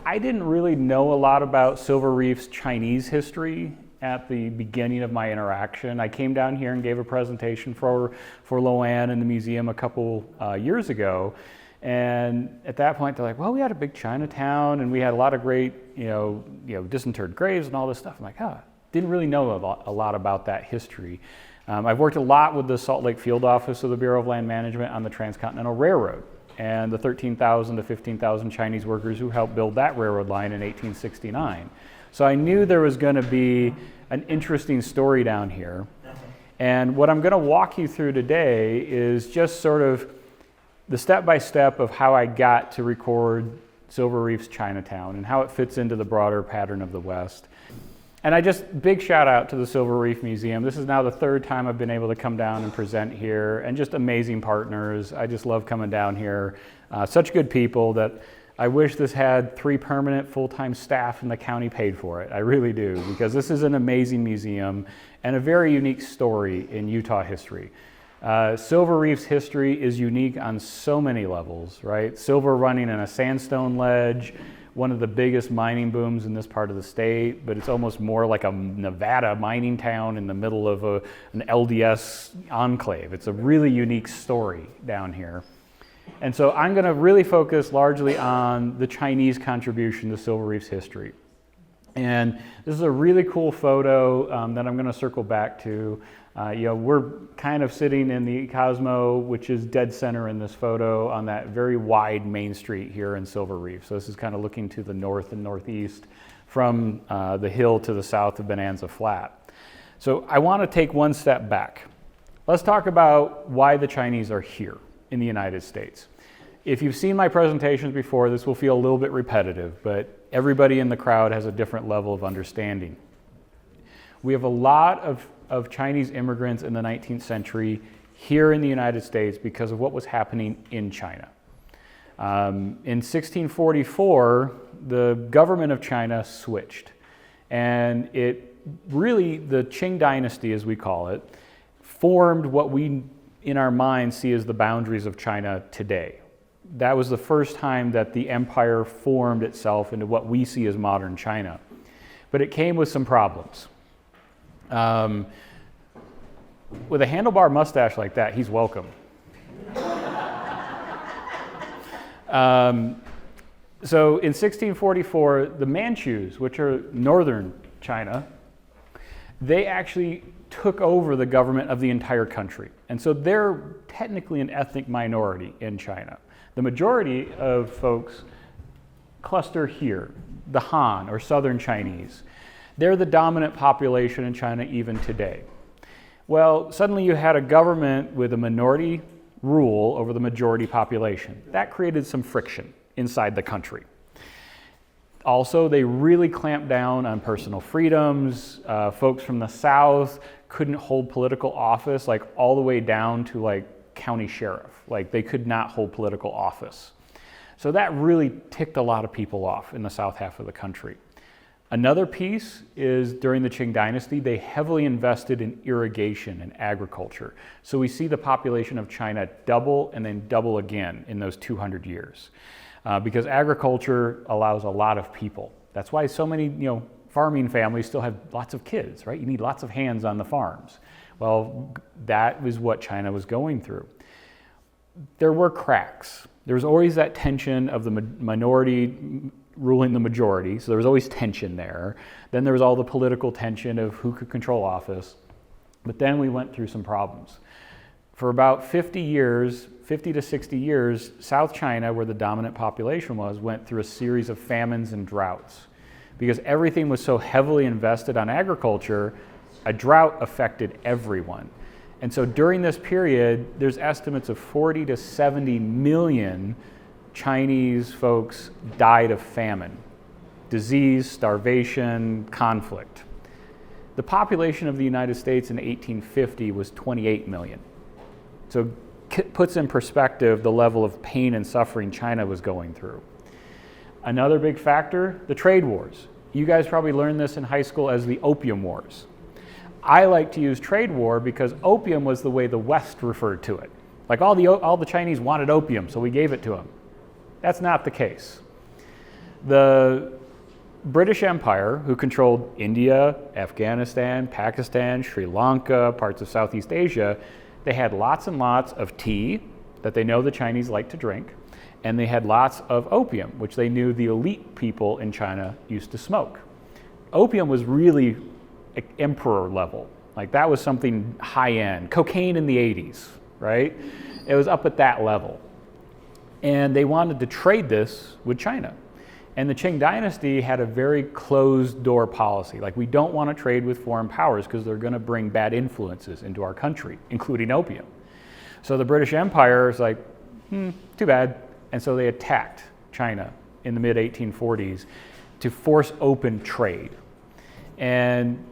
I didn't really know a lot about Silver Reef's Chinese history at the beginning of my interaction. I came down here and gave a presentation for Loanne in the museum a couple years ago. And at that point, they're like, well, we had a big Chinatown and we had a lot of great, disinterred graves and all this stuff. I'm like, didn't really know a lot about that history. I've worked a lot with the Salt Lake Field Office of the Bureau of Land Management on the Transcontinental Railroad and the 13,000 to 15,000 Chinese workers who helped build that railroad line in 1869. So I knew there was going to be an interesting story down here. And what I'm going to walk you through today is just sort of the step-by-step of how I got to record Silver Reef's Chinatown and how it fits into the broader pattern of the West. And big shout out to the Silver Reef Museum. This is now the third time I've been able to come down and present here, and just amazing partners. I just love coming down here. Such good people that I wish this had 3 permanent full-time staff and the county paid for it. I really do, because this is an amazing museum and a very unique story in Utah history. Silver Reef's history is unique on so many levels, right? Silver running in a sandstone ledge, one of the biggest mining booms in this part of the state, but it's almost more like a Nevada mining town in the middle of an LDS enclave. It's a really unique story down here. And so I'm going to really focus largely on the Chinese contribution to Silver Reef's history. And this is a really cool photo that I'm going to circle back to. We're kind of sitting in the Cosmo, which is dead center in this photo, on that very wide main street here in Silver Reef. So this is kind of looking to the north and northeast from the hill to the south of Bonanza Flat. So I want to take one step back. Let's talk about why the Chinese are here in the United States. If you've seen my presentations before, this will feel a little bit repetitive, but everybody in the crowd has a different level of understanding. We have a lot of Chinese immigrants in the 19th century here in the United States because of what was happening in China. In 1644, the government of China switched, and the Qing dynasty, as we call it, formed what we in our minds see as the boundaries of China today. That was the first time that the empire formed itself into what we see as modern China. But it came with some problems. With a handlebar mustache like that, he's welcome. So in 1644, the Manchus, which are northern China, they actually took over the government of the entire country. And so they're technically an ethnic minority in China. The majority of folks cluster here, the Han, or Southern Chinese. They're the dominant population in China even today. Well, suddenly you had a government with a minority rule over the majority population. That created some friction inside the country. Also, they really clamped down on personal freedoms. Folks from the South couldn't hold political office, like all the way down to like county sheriff. Like they could not hold political office. So that really ticked a lot of people off in the south half of the country. Another piece is during the Qing dynasty, they heavily invested in irrigation and agriculture. So we see the population of China double and then double again in those 200 years. Because agriculture allows a lot of people. That's why so many farming families still have lots of kids, right? You need lots of hands on the farms. Well, that was what China was going through. There were cracks. There was always that tension of the minority ruling the majority, so there was always tension there. Then there was all the political tension of who could control office. But then we went through some problems. For about 50 to 60 years, South China, where the dominant population was, went through a series of famines and droughts. Because everything was so heavily invested on agriculture, a drought affected everyone. And so during this period, there's estimates of 40 to 70 million Chinese folks died of famine, disease, starvation, conflict. The population of the United States in 1850 was 28 million. So it puts in perspective the level of pain and suffering China was going through. Another big factor, the trade wars. You guys probably learned this in high school as the Opium Wars. I like to use trade war because opium was the way the West referred to it. Like all the Chinese wanted opium, so we gave it to them. That's not the case. The British Empire, who controlled India, Afghanistan, Pakistan, Sri Lanka, parts of Southeast Asia, they had lots and lots of tea that they know the Chinese like to drink, and they had lots of opium, which they knew the elite people in China used to smoke. Opium was really emperor level. Like that was something high end. Cocaine in the 80s, right? It was up at that level. And they wanted to trade this with China. And the Qing dynasty had a very closed door policy. Like, we don't want to trade with foreign powers because they're going to bring bad influences into our country, including opium. So the British Empire is like, too bad. And so they attacked China in the mid-1840s to force open trade. And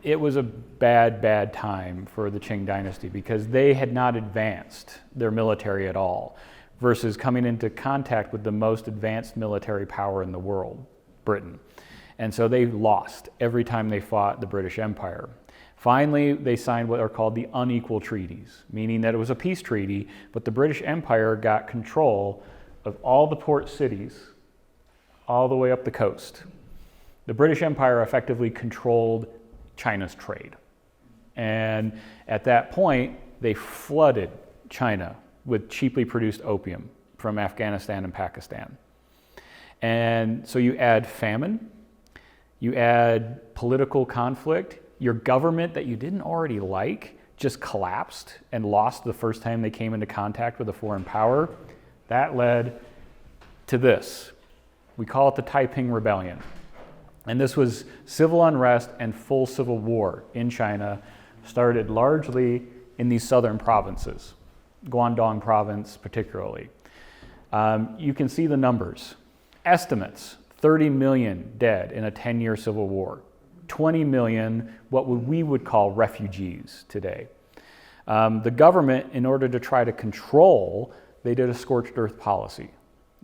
it was a bad, bad time for the Qing dynasty because they had not advanced their military at all versus coming into contact with the most advanced military power in the world, Britain. And so they lost every time they fought the British Empire. Finally, they signed what are called the unequal treaties, meaning that it was a peace treaty, but the British Empire got control of all the port cities all the way up the coast. The British Empire effectively controlled China's trade. And at that point, they flooded China with cheaply produced opium from Afghanistan and Pakistan. And so you add famine, you add political conflict, your government that you didn't already like just collapsed and lost the first time they came into contact with a foreign power. That led to this. We call it the Taiping Rebellion. And this was civil unrest and full civil war in China, started largely in these southern provinces, Guangdong province particularly. You can see the numbers. Estimates, 30 million dead in a 10-year civil war. 20 million, what we would call refugees today. The government, in order to try to control, they did a scorched earth policy.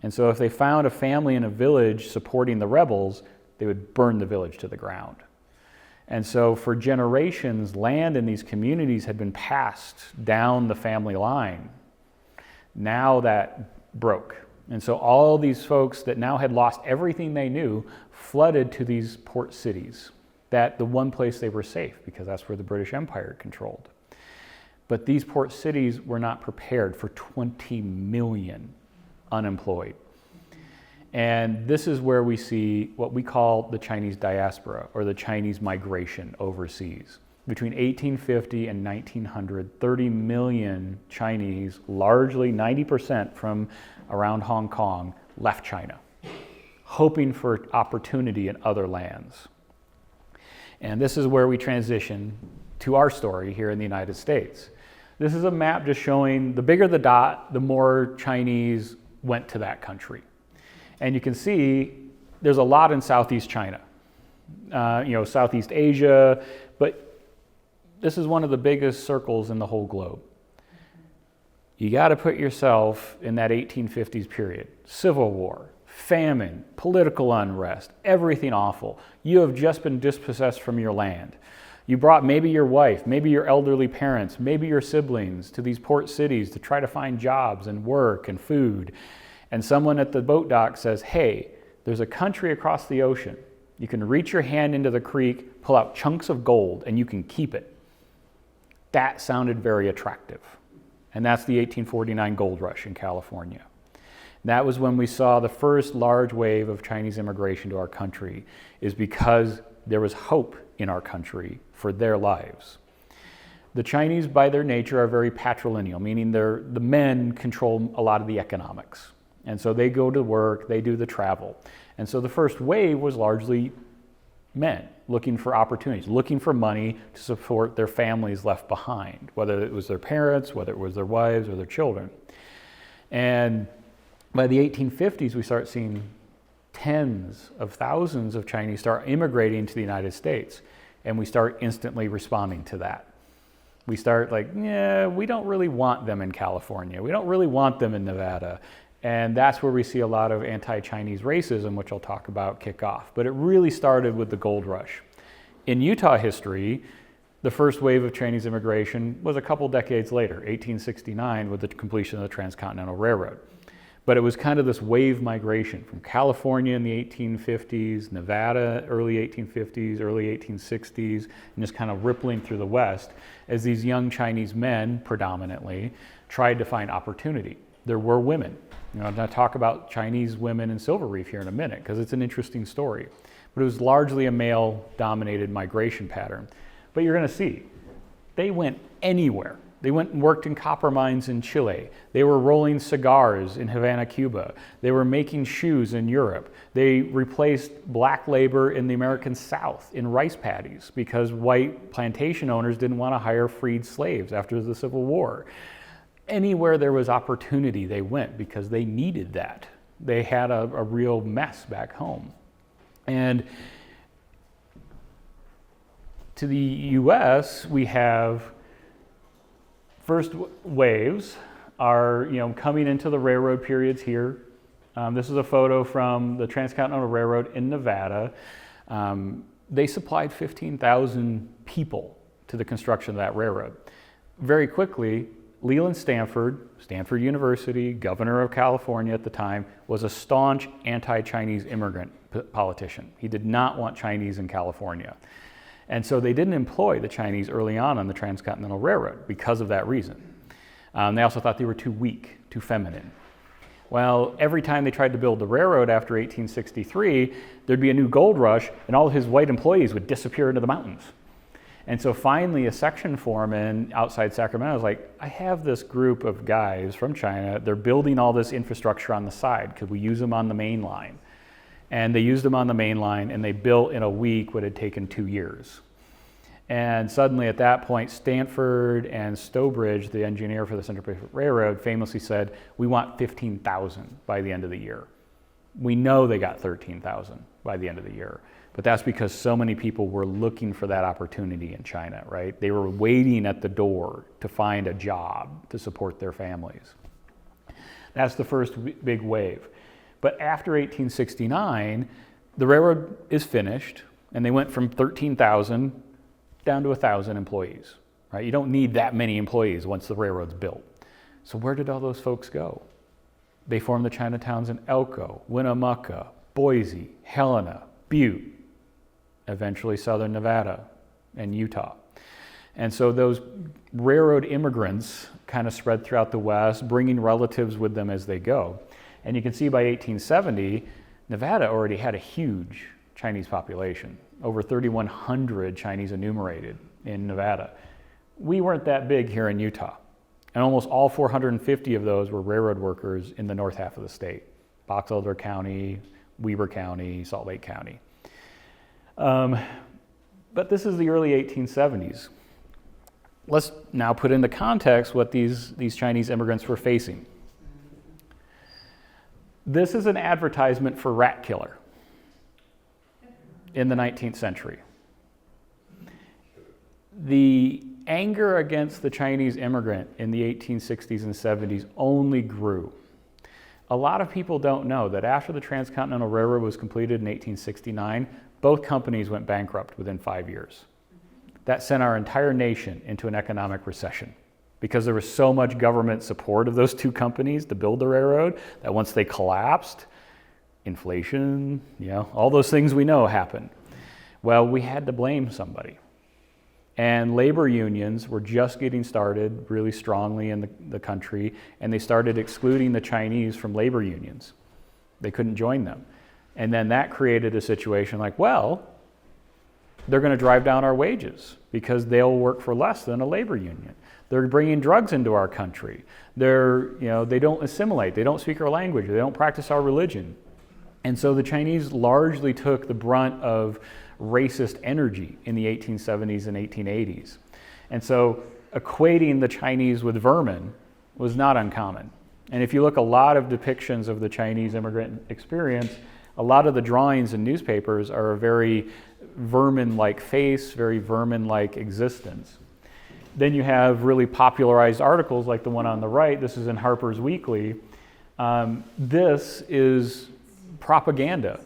And so if they found a family in a village supporting the rebels, they would burn the village to the ground. And so for generations, land in these communities had been passed down the family line. Now that broke. And so all these folks that now had lost everything they knew flooded to these port cities, that the one place they were safe, because that's where the British Empire controlled. But these port cities were not prepared for 20 million unemployed. And this is where we see what we call the Chinese diaspora, or the Chinese migration overseas. Between 1850 and 1900, 30 million Chinese, largely 90% from around Hong Kong, left China, hoping for opportunity in other lands. And this is where we transition to our story here in the United States. This is a map just showing the bigger the dot, the more Chinese went to that country. And you can see there's a lot in Southeast China, Southeast Asia, but this is one of the biggest circles in the whole globe. You got to put yourself in that 1850s period. Civil war, famine, political unrest, everything awful. You have just been dispossessed from your land. You brought maybe your wife, maybe your elderly parents, maybe your siblings to these port cities to try to find jobs and work and food. And someone at the boat dock says, hey, there's a country across the ocean. You can reach your hand into the creek, pull out chunks of gold, and you can keep it. That sounded very attractive. And that's the 1849 gold rush in California. That was when we saw the first large wave of Chinese immigration to our country, is because there was hope in our country for their lives. The Chinese, by their nature, are very patrilineal, meaning the men control a lot of the economics. And so they go to work, they do the travel. And so the first wave was largely men looking for opportunities, looking for money to support their families left behind, whether it was their parents, whether it was their wives or their children. And by the 1850s, we start seeing tens of thousands of Chinese start immigrating to the United States. And we start instantly responding to that. We start like, yeah, we don't really want them in California. We don't really want them in Nevada. And that's where we see a lot of anti-Chinese racism, which I'll talk about, kick off. But it really started with the gold rush. In Utah history, the first wave of Chinese immigration was a couple decades later, 1869, with the completion of the Transcontinental Railroad. But it was kind of this wave migration from California in the 1850s, Nevada, early 1850s, early 1860s, and just kind of rippling through the West as these young Chinese men, predominantly, tried to find opportunity. There were women. I'm going to talk about Chinese women in Silver Reef here in a minute because it's an interesting story. But it was largely a male-dominated migration pattern. But you're going to see, they went anywhere. They went and worked in copper mines in Chile. They were rolling cigars in Havana, Cuba. They were making shoes in Europe. They replaced black labor in the American South in rice paddies because white plantation owners didn't want to hire freed slaves after the Civil War. Anywhere there was opportunity, they went because they needed that. They had a real mess back home. And to the US, we have first waves are coming into the railroad periods here. This is a photo from the Transcontinental Railroad in Nevada. They supplied 15,000 people to the construction of that railroad. Very quickly, Leland Stanford, Stanford University, governor of California at the time, was a staunch anti-Chinese immigrant politician. He did not want Chinese in California. And so they didn't employ the Chinese early on the Transcontinental Railroad because of that reason. They also thought they were too weak, too feminine. Well, every time they tried to build the railroad after 1863, there'd be a new gold rush and all of his white employees would disappear into the mountains. And so finally a section foreman outside Sacramento was like, I have this group of guys from China, they're building all this infrastructure on the side, could we use them on the main line? And they used them on the main line and they built in a week what had taken 2 years. And suddenly at that point, Stanford and Stowbridge, the engineer for the Central Pacific Railroad, famously said, we want 15,000 by the end of the year. We know they got 13,000 by the end of the year, but that's because so many people were looking for that opportunity in China, right? They were waiting at the door to find a job to support their families. That's the first big wave. But after 1869, the railroad is finished, and they went from 13,000 down to 1,000 employees, right? You don't need that many employees once the railroad's built. So where did all those folks go? They formed the Chinatowns in Elko, Winnemucca, Boise, Helena, Butte, eventually Southern Nevada and Utah. And so those railroad immigrants kind of spread throughout the West, bringing relatives with them as they go. And you can see by 1870, Nevada already had a huge Chinese population, over 3,100 Chinese enumerated in Nevada. We weren't that big here in Utah. And almost all 450 of those were railroad workers in the north half of the state, Box Elder County, Weber County, Salt Lake County. But this is the early 1870s. Let's now put into context what these Chinese immigrants were facing. This is an advertisement for rat killer in the 19th century. The anger against the Chinese immigrant in the 1860s and 70s only grew. A lot of people don't know that after the Transcontinental Railroad was completed in 1869, both companies went bankrupt within 5 years. That sent our entire nation into an economic recession because there was so much government support of those two companies to build the railroad that once they collapsed, inflation, all those things we know happened. Well, we had to blame somebody. And labor unions were just getting started really strongly in the country, and they started excluding the Chinese from labor unions. They couldn't join them. And then that created a situation like, well, they're going to drive down our wages because they'll work for less than a labor union. They're bringing drugs into our country. They don't assimilate. They don't speak our language. They don't practice our religion. And so the Chinese largely took the brunt of racist energy in the 1870s and 1880s. And so equating the Chinese with vermin was not uncommon. And if you look a lot of depictions of the Chinese immigrant experience, a lot of the drawings in newspapers are a very vermin-like face, very vermin-like existence. Then you have really popularized articles like the one on the right. This is in Harper's Weekly. This is propaganda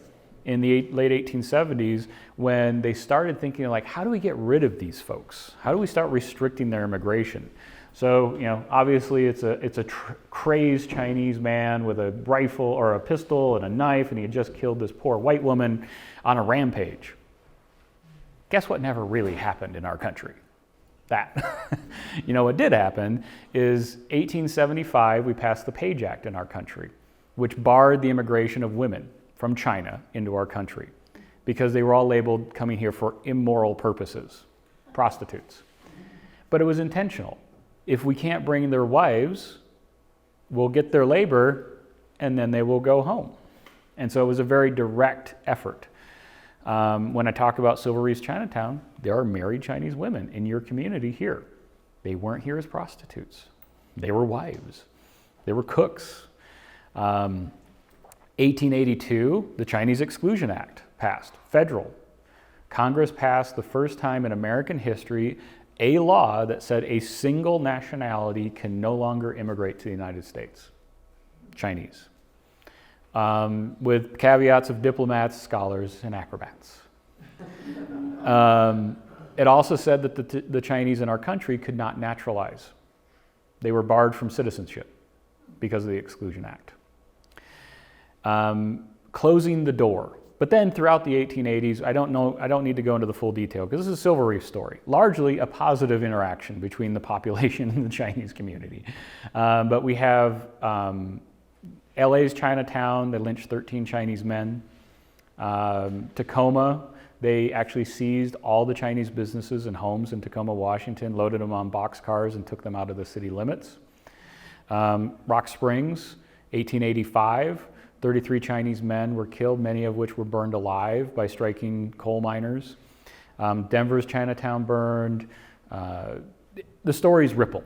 in the late 1870s when they started thinking like, how do we get rid of these folks? How do we start restricting their immigration? So, obviously it's a crazed Chinese man with a rifle or a pistol and a knife, and he had just killed this poor white woman on a rampage. Guess what never really happened in our country? That. What did happen is 1875, we passed the Page Act in our country, which barred the immigration of women from China into our country because they were all labeled coming here for immoral purposes, prostitutes. But it was intentional. If we can't bring their wives, we'll get their labor and then they will go home. And so it was a very direct effort. When I talk about Silver Reef's Chinatown, there are married Chinese women in your community here. They weren't here as prostitutes. They were wives. They were cooks. 1882, the Chinese Exclusion Act passed, federal. Congress passed the first time in American history a law that said a single nationality can no longer immigrate to the United States, Chinese. With caveats of diplomats, scholars, and acrobats. It also said that the Chinese in our country could not naturalize. They were barred from citizenship because of the Exclusion Act. Closing the door. But then throughout the 1880s, I don't need to go into the full detail because this is a Silver Reef story, largely a positive interaction between the population and the Chinese community. But we have LA's Chinatown, they lynched 13 Chinese men. Tacoma, they actually seized all the Chinese businesses and homes in Tacoma, Washington, loaded them on boxcars and took them out of the city limits. Rock Springs, 1885, 33 Chinese men were killed, many of which were burned alive by striking coal miners. Denver's Chinatown burned. The stories ripple.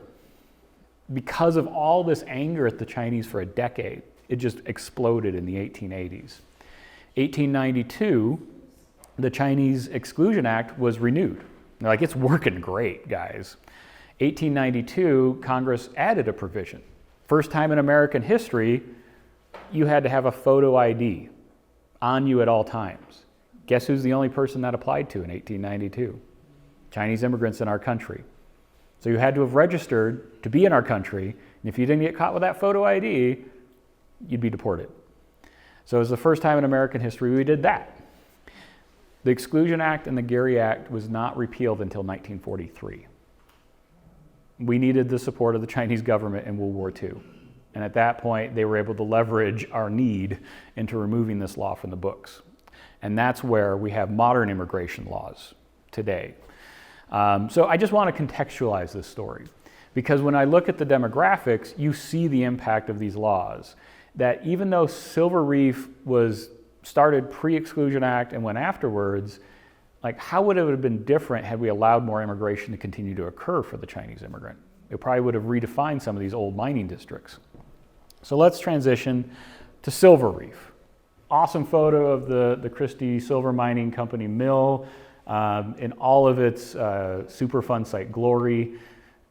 Because of all this anger at the Chinese for a decade, it just exploded in the 1880s. 1892, the Chinese Exclusion Act was renewed. They're like, it's working great, guys. 1892, Congress added a provision. First time in American history, you had to have a photo ID on you at all times. Guess who's the only person that applied to in 1892? Chinese immigrants in our country. So you had to have registered to be in our country, and if you didn't get caught with that photo ID, you'd be deported. So it was the first time in American history we did that. The Exclusion Act and the Gary Act was not repealed until 1943. We needed the support of the Chinese government in World War II. And at that point, they were able to leverage our need into removing this law from the books. And that's where we have modern immigration laws today. So I just want to contextualize this story, because when I look at the demographics, you see the impact of these laws. That even though Silver Reef was started pre-Exclusion Act and went afterwards, like how would it have been different had we allowed more immigration to continue to occur for the Chinese immigrant? It probably would have redefined some of these old mining districts. So let's transition to Silver Reef. Awesome photo of the Christie Silver Mining Company mill in all of its Superfund site glory.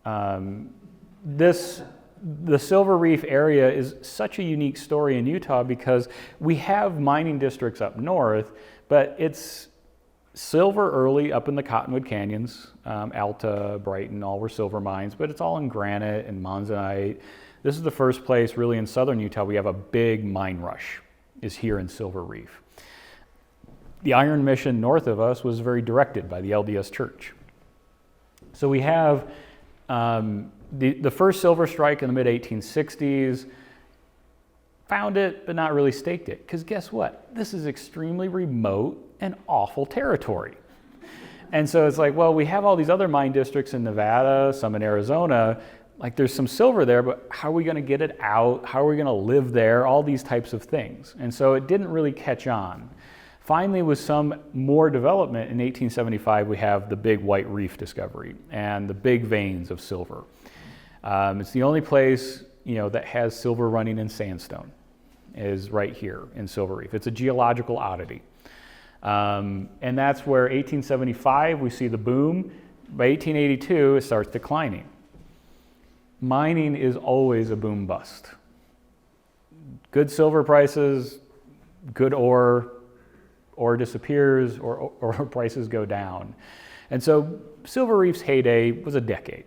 The Silver Reef area is such a unique story in Utah because we have mining districts up north, but it's silver early up in the Cottonwood Canyons. Alta, Brighton, all were silver mines, but it's all in granite and monzonite. This is the first place really in southern Utah we have a big mine rush, is here in Silver Reef. The iron mission north of us was very directed by the LDS Church. So we have the first silver strike in the mid-1860s, found it, but not really staked it. Because guess what? This is extremely remote and awful territory. And so it's like, well, we have all these other mine districts in Nevada, some in Arizona. Like there's some silver there, but how are we going to get it out? How are we going to live there? All these types of things. And so it didn't really catch on. Finally, with some more development in 1875, we have the big White Reef discovery and the big veins of silver. It's the only place, that has silver running in sandstone, is right here in Silver Reef. It's a geological oddity. And that's where 1875, we see the boom. By 1882, it starts declining. Mining is always a boom bust. Good silver prices, good ore disappears, or prices go down. And so Silver Reef's heyday was a decade,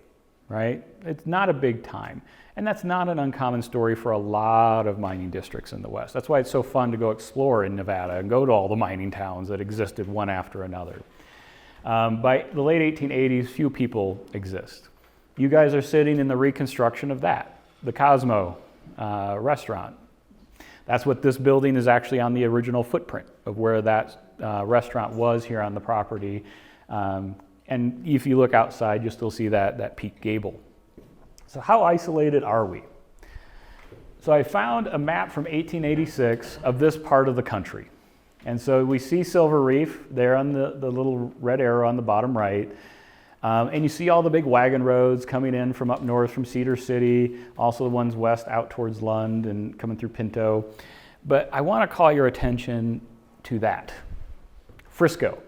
right? It's not a big time. And that's not an uncommon story for a lot of mining districts in the West. That's why it's so fun to go explore in Nevada and go to all the mining towns that existed one after another. By the late 1880s, few people exist. You guys are sitting in the reconstruction of that, the Cosmo restaurant. That's what this building is actually on the original footprint of where that restaurant was here on the property. And if you look outside, you'll still see that peak gable. So how isolated are we? So I found a map from 1886 of this part of the country. And so we see Silver Reef there on the little red arrow on the bottom right. And you see all the big wagon roads coming in from up north from Cedar City, also the ones west out towards Lund and coming through Pinto. But I want to call your attention to that. Frisco.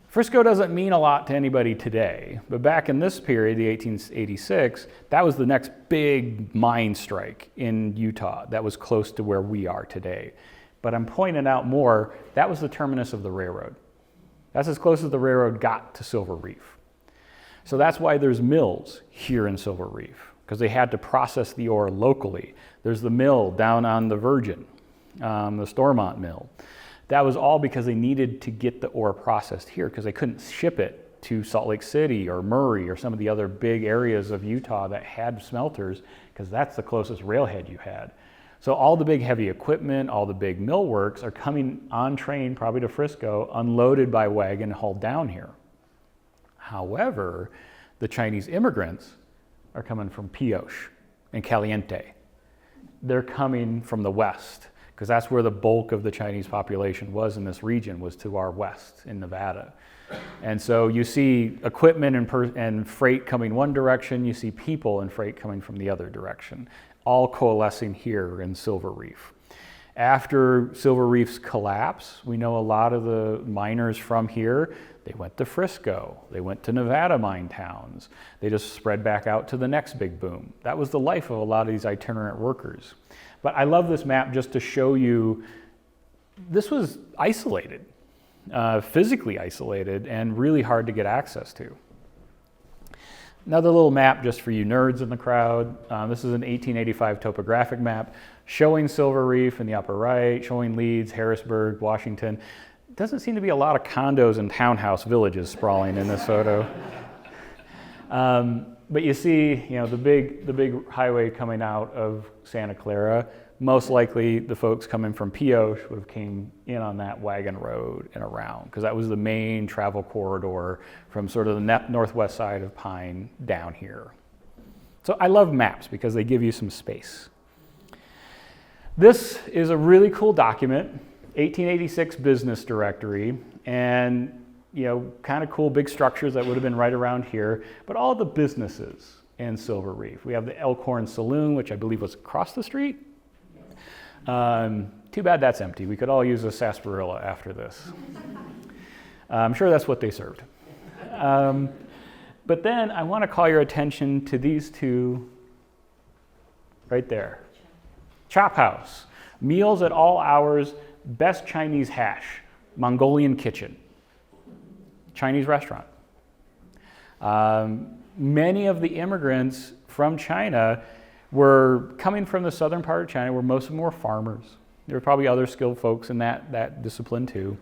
Frisco doesn't mean a lot to anybody today, but back in this period, the 1886, that was the next big mine strike in Utah that was close to where we are today. But I'm pointing out more, that was the terminus of the railroad. That's as close as the railroad got to Silver Reef. So that's why there's mills here in Silver Reef, because they had to process the ore locally. There's the mill down on the Virgin, the Stormont mill. That was all because they needed to get the ore processed here because they couldn't ship it to Salt Lake City or Murray or some of the other big areas of Utah that had smelters, because that's the closest railhead you had. So all the big heavy equipment, all the big mill works are coming on train, probably to Frisco, unloaded by wagon, hauled down here. However, the Chinese immigrants are coming from Pioche and Caliente. They're coming from the west, because that's where the bulk of the Chinese population was in this region, was to our west in Nevada. And so you see equipment and freight coming one direction, you see people and freight coming from the other direction, all coalescing here in Silver Reef. After Silver Reef's collapse, we know a lot of the miners from here, they went to Frisco, they went to Nevada mine towns, they just spread back out to the next big boom. That was the life of a lot of these itinerant workers. But I love this map just to show you this was isolated, physically isolated, and really hard to get access to. Another little map just for you nerds in the crowd. This is an 1885 topographic map showing Silver Reef in the upper right, showing Leeds, Harrisburg, Washington. Doesn't seem to be a lot of condos and townhouse villages sprawling in this photo. But you see, the big highway coming out of Santa Clara. Most likely the folks coming from Pioche would have came in on that wagon road and around, because that was the main travel corridor from sort of the northwest side of Pine down here. So I love maps because they give you some space. This is a really cool document, 1886 business directory, and kind of cool big structures that would have been right around here, but all the businesses in Silver Reef. We have the Elkhorn Saloon, which I believe was across the street. Too bad that's empty. We could all use a sarsaparilla after this. I'm sure that's what they served. But then I want to call your attention to these two right there. Chop House, meals at all hours, best Chinese hash, Mongolian kitchen. Chinese restaurant. Many of the immigrants from China were coming from the southern part of China, where most of them were farmers. There were probably other skilled folks in that discipline too.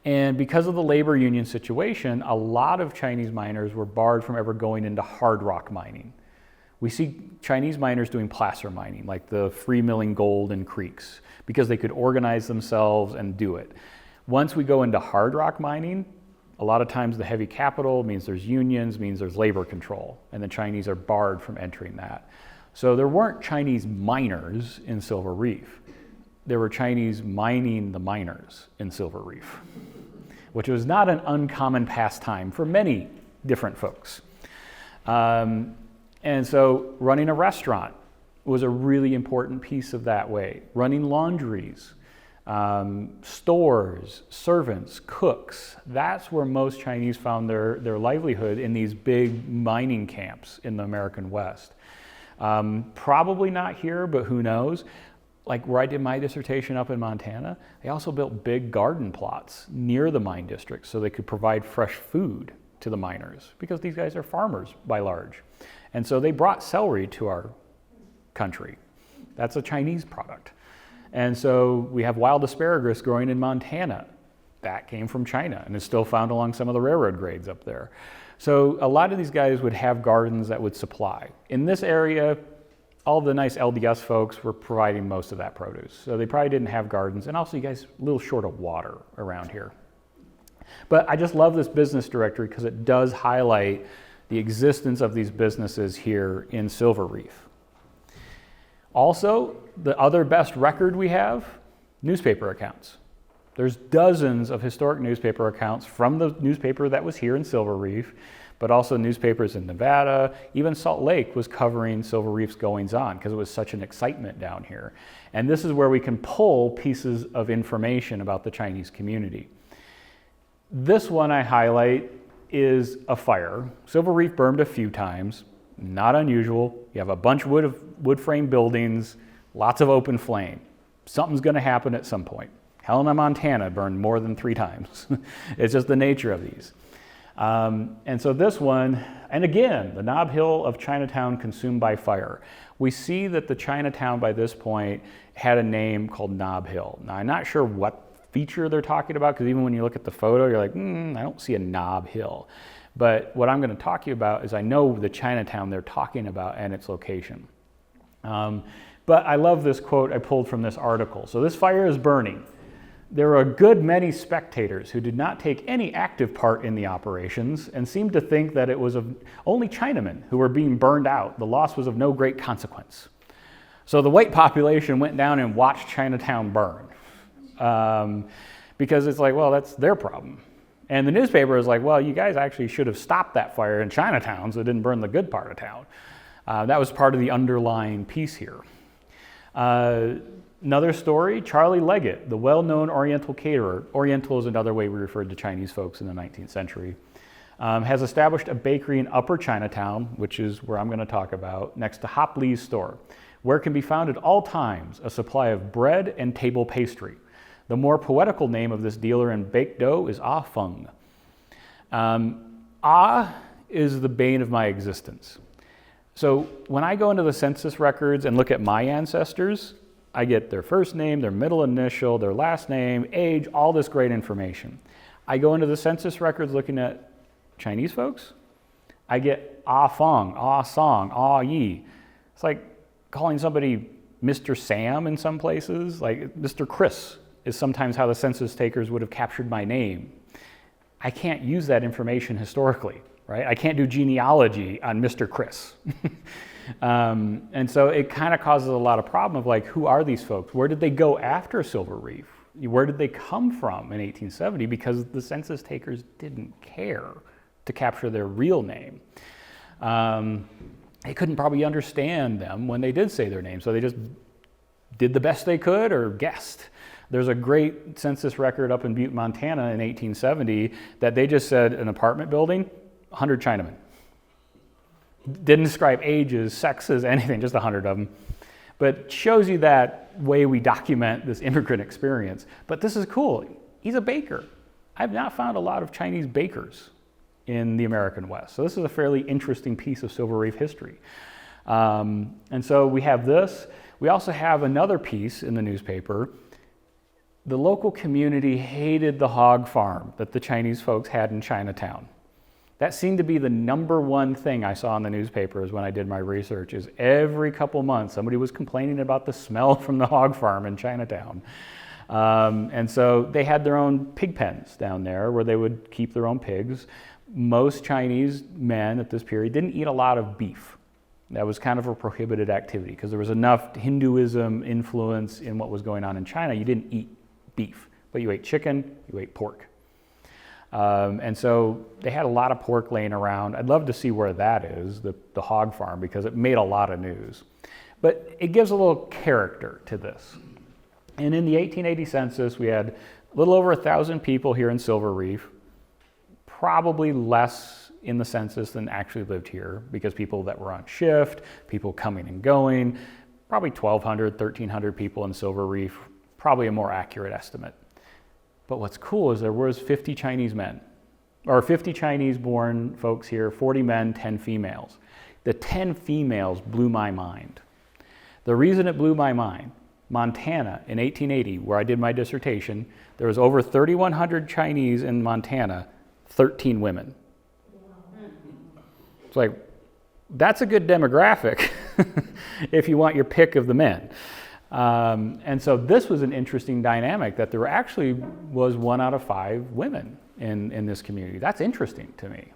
And because of the labor union situation, a lot of Chinese miners were barred from ever going into hard rock mining. We see Chinese miners doing placer mining, like the free milling gold in creeks, because they could organize themselves and do it. Once we go into hard rock mining, a lot of times the heavy capital means there's unions, means there's labor control, and the Chinese are barred from entering that. So there weren't Chinese miners in Silver Reef. There were Chinese mining the miners in Silver Reef, which was not an uncommon pastime for many different folks. And so running a restaurant was a really important piece of that way. Running laundries, stores, servants, cooks. That's where most Chinese found their livelihood, in these big mining camps in the American West. Probably not here, but who knows? Like where I did my dissertation up in Montana, they also built big garden plots near the mine districts so they could provide fresh food to the miners because these guys are farmers by large. And so they brought celery to our country. That's a Chinese product. And so we have wild asparagus growing in Montana. That came from China and is still found along some of the railroad grades up there. So a lot of these guys would have gardens that would supply. In this area, all the nice LDS folks were providing most of that produce. So they probably didn't have gardens. And also you guys a little short of water around here. But I just love this business directory because it does highlight the existence of these businesses here in Silver Reef. Also, the other best record we have, newspaper accounts. There's dozens of historic newspaper accounts from the newspaper that was here in Silver Reef, but also newspapers in Nevada. Even Salt Lake was covering Silver Reef's goings on because it was such an excitement down here. And this is where we can pull pieces of information about the Chinese community. This one I highlight is a fire. Silver Reef burned a few times, not unusual. You have a bunch of wood frame buildings, lots of open flame. Something's gonna happen at some point. Helena, Montana burned more than 3 times. It's just the nature of these. And so this one, and again, the Nob Hill of Chinatown consumed by fire. We see that the Chinatown by this point had a name called Nob Hill. Now I'm not sure what feature they're talking about, because even when you look at the photo, you're like, I don't see a Nob Hill. But what I'm going to talk to you about is I know the Chinatown they're talking about and its location. But I love this quote I pulled from this article. So this fire is burning. There were a good many spectators who did not take any active part in the operations and seemed to think that it was only Chinamen who were being burned out. The loss was of no great consequence. So the white population went down and watched Chinatown burn. Because it's like, well, that's their problem. And the newspaper is like, well, you guys actually should have stopped that fire in Chinatown so it didn't burn the good part of town. That was part of the underlying piece here. Another story, Charlie Leggett, the well-known Oriental caterer, Oriental is another way we referred to Chinese folks in the 19th century, has established a bakery in Upper Chinatown, which is where I'm going to talk about, next to Hop Lee's store, where can be found at all times a supply of bread and table pastry. The more poetical name of this dealer in baked dough is Ah Feng. Ah is the bane of my existence. So when I go into the census records and look at my ancestors, I get their first name, their middle initial, their last name, age, all this great information. I go into the census records looking at Chinese folks, I get Ah Feng, Ah Song, Ah Yi. It's like calling somebody Mr. Sam in some places, like Mr. Chris is sometimes how the census takers would have captured my name. I can't use that information historically, right? I can't do genealogy on Mr. Chris. And so it kind of causes a lot of problem of like, who are these folks? Where did they go after Silver Reef? Where did they come from in 1870? Because the census takers didn't care to capture their real name. They couldn't probably understand them when they did say their name, so they just did the best they could or guessed. There's a great census record up in Butte, Montana in 1870 that they just said an apartment building, 100 Chinamen. Didn't describe ages, sexes, anything, just 100 of them. But shows you that way we document this immigrant experience. But this is cool. He's a baker. I've not found a lot of Chinese bakers in the American West. So this is a fairly interesting piece of Silver Reef history. And so we have this. We also have another piece in the newspaper. The local community hated the hog farm that the Chinese folks had in Chinatown. That seemed to be the #1 thing I saw in the newspapers when I did my research, is every couple months somebody was complaining about the smell from the hog farm in Chinatown. And so they had their own pig pens down there where they would keep their own pigs. Most Chinese men at this period didn't eat a lot of beef. That was kind of a prohibited activity because there was enough Hinduism influence in what was going on in China. You didn't eat beef, but you ate chicken, you ate pork. And so they had a lot of pork laying around. I'd love to see where that is, the hog farm, because it made a lot of news. But it gives a little character to this. And in the 1880 census, we had a little over 1,000 people here in Silver Reef, probably less in the census than actually lived here because people that were on shift, people coming and going, probably 1,200, 1,300 people in Silver Reef, probably a more accurate estimate. But what's cool is there was 50 Chinese men or 50 Chinese-born folks here, 40 men, 10 females. The 10 females blew my mind. The reason it blew my mind, Montana in 1880, where I did my dissertation, there was over 3,100 Chinese in Montana, 13 women. It's like, that's a good demographic if you want your pick of the men. And so this was an interesting dynamic that there actually was 1 out of 5 women in this community. That's interesting to me.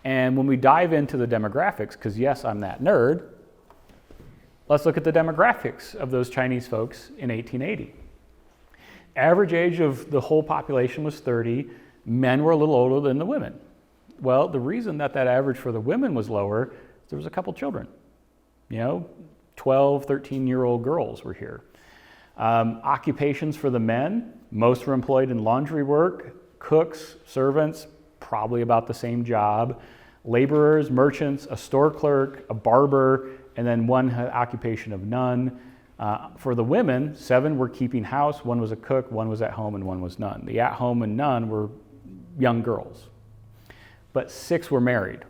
And when we dive into the demographics, because yes, I'm that nerd, let's look at the demographics of those Chinese folks in 1880. Average age of the whole population was 30. Men were a little older than the women. Well, the reason that average for the women was lower, there was a couple children. 12, 13-year-old girls were here. Occupations for the men, most were employed in laundry work, cooks, servants, probably about the same job, laborers, merchants, a store clerk, a barber, and then one had occupation of none. For the women, 7 were keeping house, 1 was a cook, 1 was at home, and 1 was none. The at home and none were young girls, but 6 were married.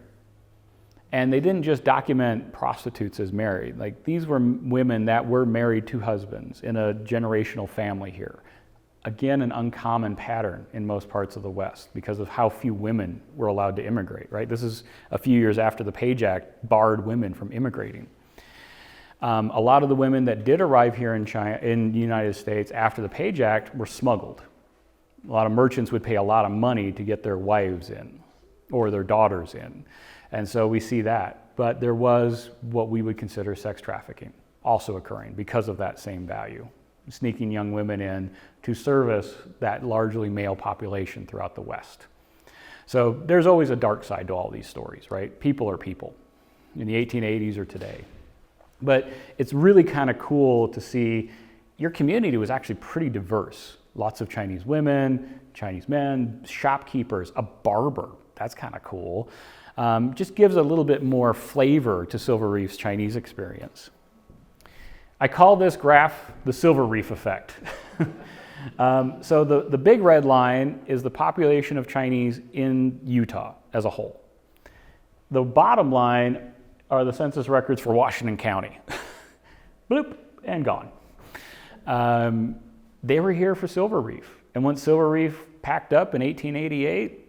And they didn't just document prostitutes as married. Like, these were women that were married to husbands in a generational family here. Again, an uncommon pattern in most parts of the West because of how few women were allowed to immigrate, right? This is a few years after the Page Act barred women from immigrating. A lot of the women that did arrive here in the United States after the Page Act were smuggled. A lot of merchants would pay a lot of money to get their wives in or their daughters in. And so we see that. But there was what we would consider sex trafficking also occurring because of that same value, sneaking young women in to service that largely male population throughout the West. So there's always a dark side to all these stories, right? People are people in the 1880s or today. But it's really kind of cool to see your community was actually pretty diverse. Lots of Chinese women, Chinese men, shopkeepers, a barber. That's kind of cool. Just gives a little bit more flavor to Silver Reef's Chinese experience. I call this graph the Silver Reef effect. So the big red line is the population of Chinese in Utah as a whole. The bottom line are the census records for Washington County. Bloop, and gone. They were here for Silver Reef. And when Silver Reef packed up in 1888,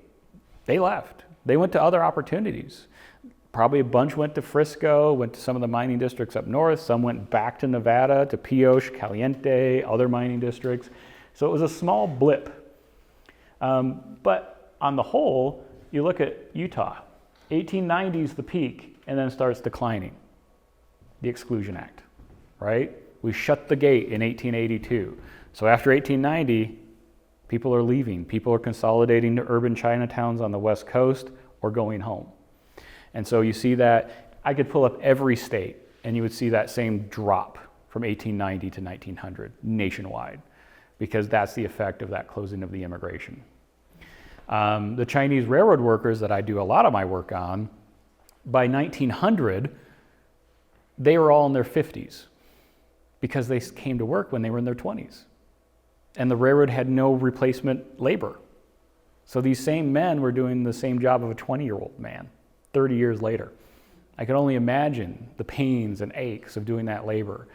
they left. They went to other opportunities. Probably a bunch went to Frisco, went to some of the mining districts up north. Some went back to Nevada, to Pioche, Caliente, other mining districts. So it was a small blip. But on the whole, you look at Utah. 1890 is the peak, and then starts declining. The Exclusion Act, right? We shut the gate in 1882. So after 1890, people are leaving. People are consolidating to urban Chinatowns on the West Coast or going home. And so you see that, I could pull up every state and you would see that same drop from 1890 to 1900 nationwide, because that's the effect of that closing of the immigration. The Chinese railroad workers that I do a lot of my work on, by 1900, they were all in their 50s because they came to work when they were in their 20s. And the railroad had no replacement labor. So these same men were doing the same job of a 20-year-old man 30 years later. I can only imagine the pains and aches of doing that labor.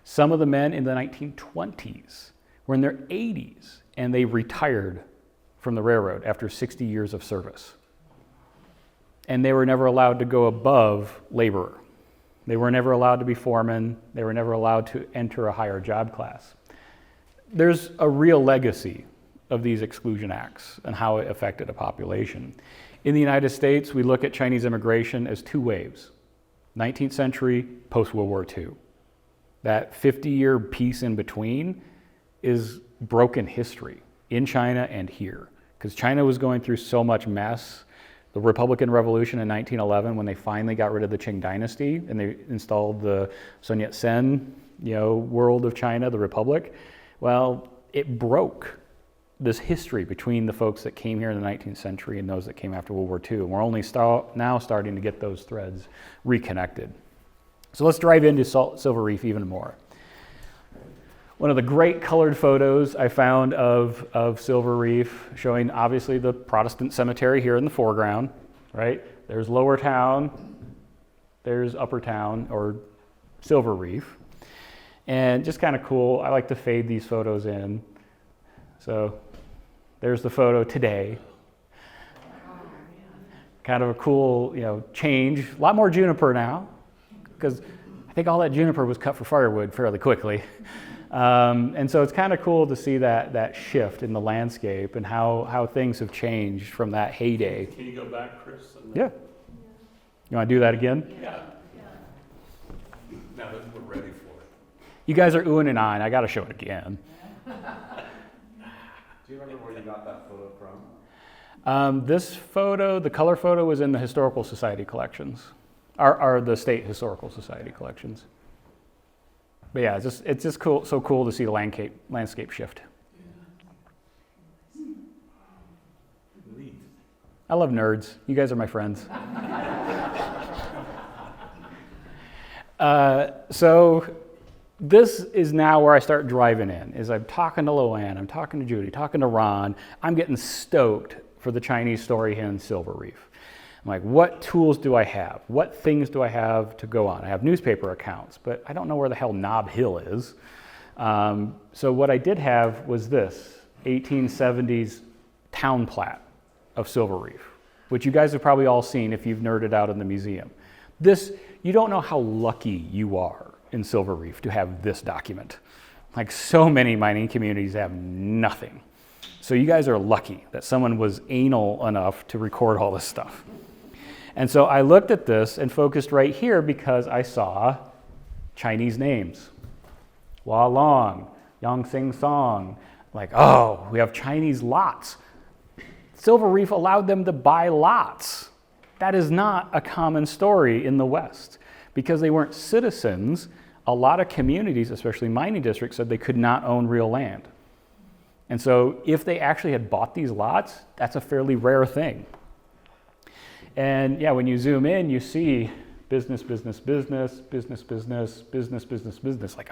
Some of the men in the 1920s were in their 80s and they retired from the railroad after 60 years of service. And they were never allowed to go above laborer. They were never allowed to be foreman. They were never allowed to enter a higher job class. There's a real legacy of these exclusion acts and how it affected a population. In the United States, we look at Chinese immigration as 2 waves. 19th century, post-World War II. That 50-year piece in between is broken history in China and here, because China was going through so much mess. The Republican Revolution in 1911, when they finally got rid of the Qing dynasty and they installed the Sun Yat-sen, world of China, the Republic, well, it broke this history between the folks that came here in the 19th century and those that came after World War II. And we're only now starting to get those threads reconnected. So let's dive into Silver Reef even more. One of the great colored photos I found of Silver Reef, showing obviously the Protestant cemetery here in the foreground, right? There's Lower Town, there's Upper Town, or Silver Reef. And just kind of cool, I like to fade these photos in. So there's the photo today. Kind of a cool, change. A lot more juniper now, because I think all that juniper was cut for firewood fairly quickly. And so it's kind of cool to see that shift in the landscape and how things have changed from that heyday. Can you go back, Chris? Yeah. You want to do that again? Yeah. Now that we're ready for it. You guys are oohing and ahhing. I got to show it again. Do you remember where you got that photo from? This photo, the color photo, was in the Historical Society collections, or the State Historical Society collections. But yeah, it's just cool, so cool to see the landscape shift. I love nerds. You guys are my friends. So this is now where I start driving in, is I'm talking to Loanne, I'm talking to Judy, talking to Ron. I'm getting stoked for the Chinese story here in Silver Reef. I'm like, what tools do I have? What things do I have to go on? I have newspaper accounts, but I don't know where the hell Nob Hill is. So what I did have was this 1870s town plat of Silver Reef, which you guys have probably all seen if you've nerded out in the museum. This, you don't know how lucky you are in Silver Reef to have this document. Like, so many mining communities have nothing. So you guys are lucky that someone was anal enough to record all this stuff. And so I looked at this and focused right here because I saw Chinese names. Hua Long, Yang Sing Song. Like, oh, we have Chinese lots. Silver Reef allowed them to buy lots. That is not a common story in the West. Because they weren't citizens, a lot of communities, especially mining districts, said they could not own real land. And so if they actually had bought these lots, that's a fairly rare thing. And yeah, when you zoom in, you see business, business, business, business, business, business, business, business. Like,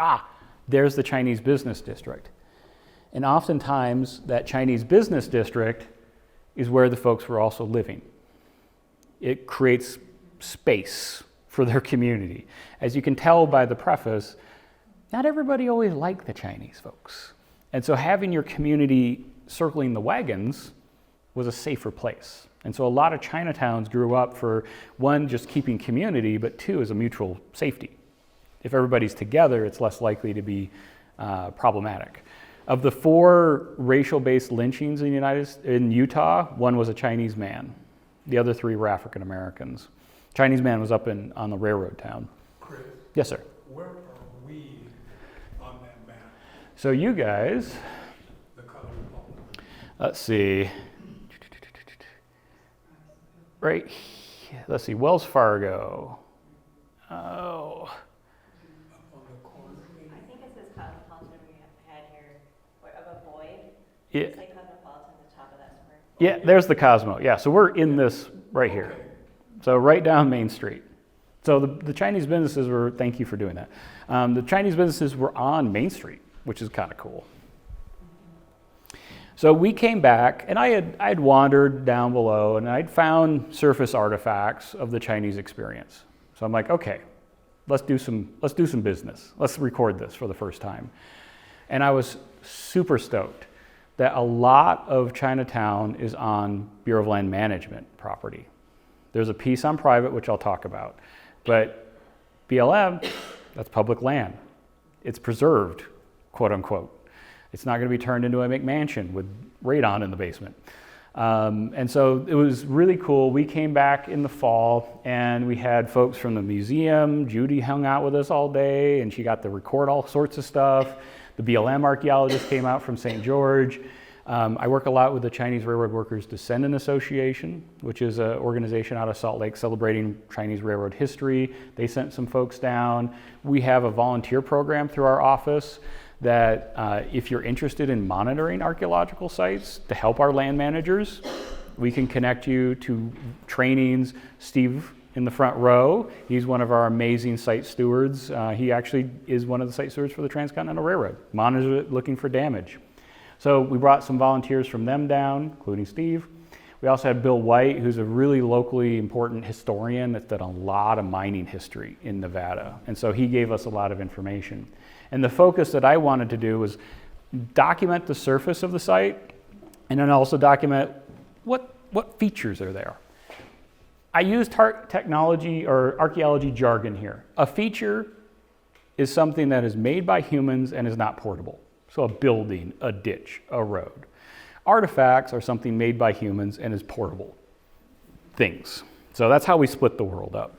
there's the Chinese business district. And oftentimes, that Chinese business district is where the folks were also living. It creates space for their community. As you can tell by the preface, not everybody always liked the Chinese folks. And so having your community circling the wagons was a safer place. And so a lot of Chinatowns grew up for, one, just keeping community, but two, as a mutual safety. If everybody's together, it's less likely to be problematic. Of the 4 racial-based lynchings in Utah, 1 was a Chinese man. The other 3 were African Americans. Chinese man was up on the railroad town. Chris? Yes, sir. Where are we on that map? So you guys, The color republic. let's see. Right, let's see, Wells Fargo. Oh. Up on the corner. I think it says Cosmopolitan we had here, of a void. Yeah. It's like Cosmopolitan at the top of that square. Yeah, there's the Cosmo. Yeah, so we're in this right here. Okay. So right down Main Street. So the Chinese businesses were, thank you for doing that. The Chinese businesses were on Main Street, which is kind of cool. So we came back, and I had wandered down below, and I'd found surface artifacts of the Chinese experience. So I'm like, okay, let's do some business. Let's record this for the first time. And I was super stoked that a lot of Chinatown is on Bureau of Land Management property. There's a piece on private, which I'll talk about, but BLM, that's public land. It's preserved, quote unquote. It's not going to be turned into a McMansion with radon in the basement. And so it was really cool. We came back in the fall, and we had folks from the museum. Judy hung out with us all day, and she got to record all sorts of stuff. The BLM archaeologist came out from St. George. I work a lot with the Chinese Railroad Workers Descendant Association, which is an organization out of Salt Lake celebrating Chinese railroad history. They sent some folks down. We have a volunteer program through our office that if you're interested in monitoring archaeological sites to help our land managers, we can connect you to trainings. Steve in the front row. He's one of our amazing site stewards. He actually is one of the site stewards for the Transcontinental Railroad, monitors it looking for damage. So we brought some volunteers from them down, including Steve. We also had Bill White, who's a really locally important historian that's done a lot of mining history in Nevada. And so he gave us a lot of information. And the focus that I wanted to do was document the surface of the site and then also document what features are there. I used technology or archaeology jargon here. A feature is something that is made by humans and is not portable. So a building, a ditch, a road. Artifacts are something made by humans and is portable things. So that's how we split the world up.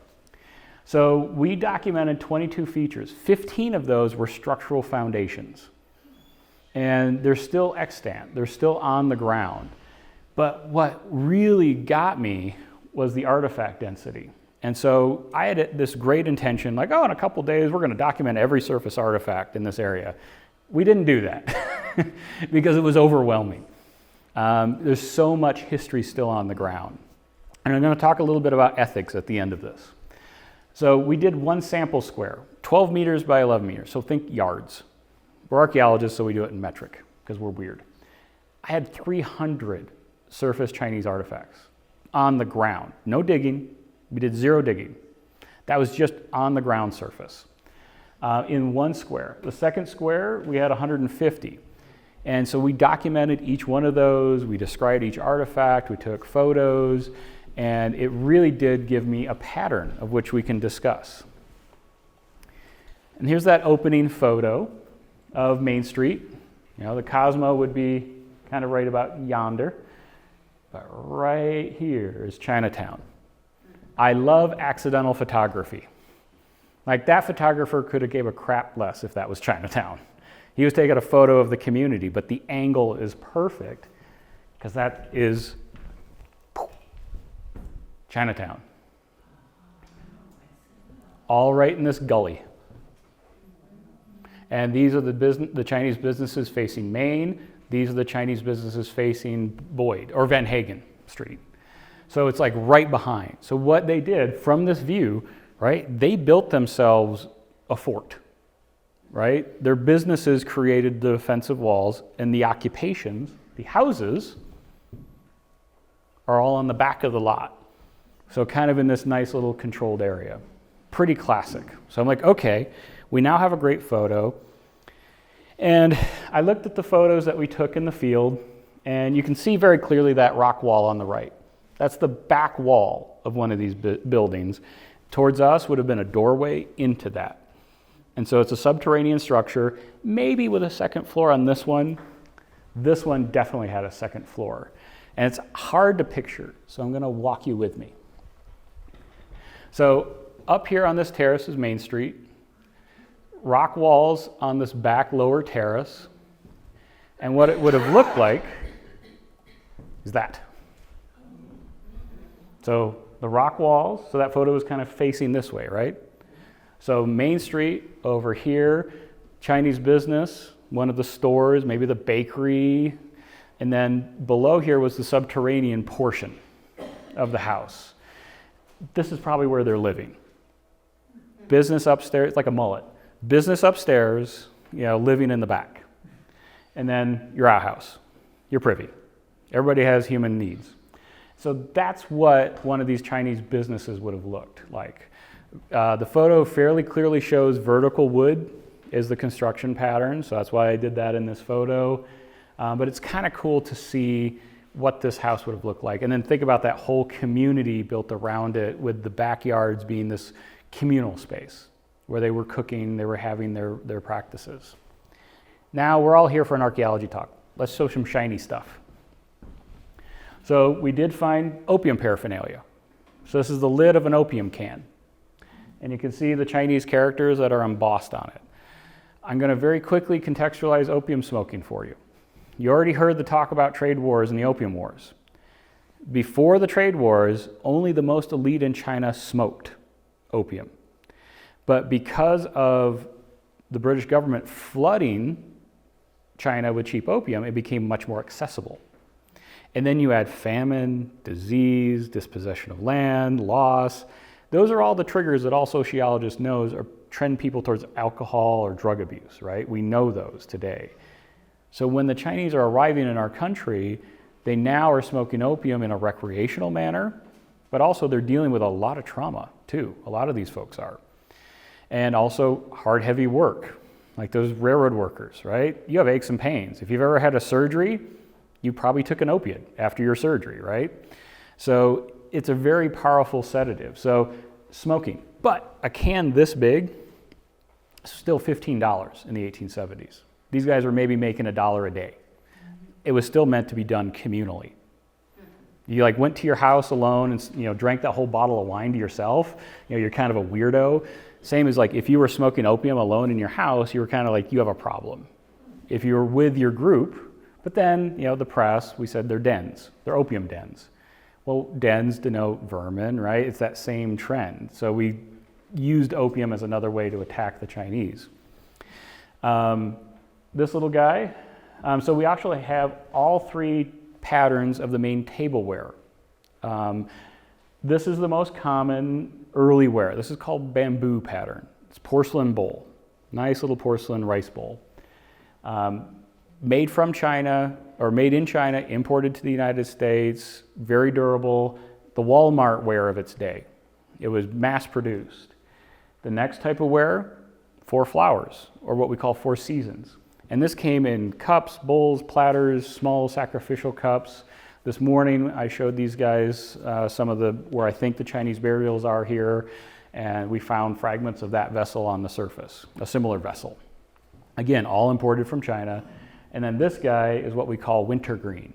So we documented 22 features. 15 of those were structural foundations. And they're still extant. They're still on the ground. But what really got me was the artifact density. And so I had this great intention, like, in a couple days, we're going to document every surface artifact in this area. We didn't do that because it was overwhelming. There's so much history still on the ground. And I'm going to talk a little bit about ethics at the end of this. So we did one sample square, 12 meters by 11 meters. So think yards. We're archaeologists, so we do it in metric because we're weird. I had 300 surface Chinese artifacts on the ground. No digging. We did zero digging. That was just on the ground surface in one square. The second square, we had 150. And so we documented each one of those. We described each artifact. We took photos. And it really did give me a pattern of which we can discuss. And here's that opening photo of Main Street. The Cosmo would be kind of right about yonder. But right here is Chinatown. I love accidental photography. Like, that photographer could have gave a crap less if that was Chinatown. He was taking a photo of the community, but the angle is perfect because that is Chinatown. All right in this gully. And these are the Chinese businesses facing Main. These are the Chinese businesses facing Boyd or Van Hagen Street. So it's like right behind. So what they did from this view, right, they built themselves a fort, right? Their businesses created the defensive walls, and the occupations, the houses, are all on the back of the lot. So kind of in this nice little controlled area. Pretty classic. So I'm like, okay, we now have a great photo. And I looked at the photos that we took in the field, and you can see very clearly that rock wall on the right. That's the back wall of one of these buildings. Towards us would have been a doorway into that. And so it's a subterranean structure, maybe with a second floor on this one. This one definitely had a second floor. And it's hard to picture, so I'm going to walk you with me. So up here on this terrace is Main Street. Rock walls on this back lower terrace. And what it would have looked like is that. So the rock walls, so that photo is kind of facing this way, right? So Main Street over here, Chinese business, one of the stores, maybe the bakery, and then below here was the subterranean portion of the house. This is probably where they're living. Business upstairs, like a mullet. Business upstairs, living in the back. And then your outhouse, your privy. Everybody has human needs. So that's what one of these Chinese businesses would have looked like. The photo fairly clearly shows vertical wood is the construction pattern, so that's why I did that in this photo. But it's kind of cool to see what this house would have looked like. And then think about that whole community built around it, with the backyards being this communal space where they were cooking, they were having their practices. Now we're all here for an archaeology talk. Let's show some shiny stuff. So we did find opium paraphernalia. So this is the lid of an opium can. And you can see the Chinese characters that are embossed on it. I'm going to very quickly contextualize opium smoking for you. You already heard the talk about trade wars and the opium wars. Before the trade wars, only the most elite in China smoked opium. But because of the British government flooding China with cheap opium, it became much more accessible. And then you add famine, disease, dispossession of land, loss. Those are all the triggers that all sociologists knows are trend people towards alcohol or drug abuse, right? We know those today. So when the Chinese are arriving in our country, they now are smoking opium in a recreational manner, but also they're dealing with a lot of trauma too. A lot of these folks are. And also hard, heavy work, like those railroad workers, right? You have aches and pains. If you've ever had a surgery, you probably took an opiate after your surgery, right? So it's a very powerful sedative. So smoking, but a can this big, still $15 in the 1870s. These guys were maybe making $1 a day. It was still meant to be done communally. You like went to your house alone and drank that whole bottle of wine to yourself. You're kind of a weirdo. Same as like if you were smoking opium alone in your house, you were kind of like, you have a problem. If you were with your group, but then the press, we said they're dens, they're opium dens. Well, dens denote vermin, right? It's that same trend. So we used opium as another way to attack the Chinese. This little guy, so we actually have all three patterns of the main tableware. This is the most common early ware. This is called bamboo pattern. It's porcelain bowl, nice little porcelain rice bowl. Made from China, or made in China, imported to the United States, very durable, the Walmart ware of its day. It was mass produced. The next type of ware, 4 flowers, or what we call 4 seasons. And this came in cups, bowls, platters, small sacrificial cups. This morning I showed these guys some of where I think the Chinese burials are here, and we found fragments of that vessel on the surface, a similar vessel. Again, all imported from China. And then this guy is what we call wintergreen.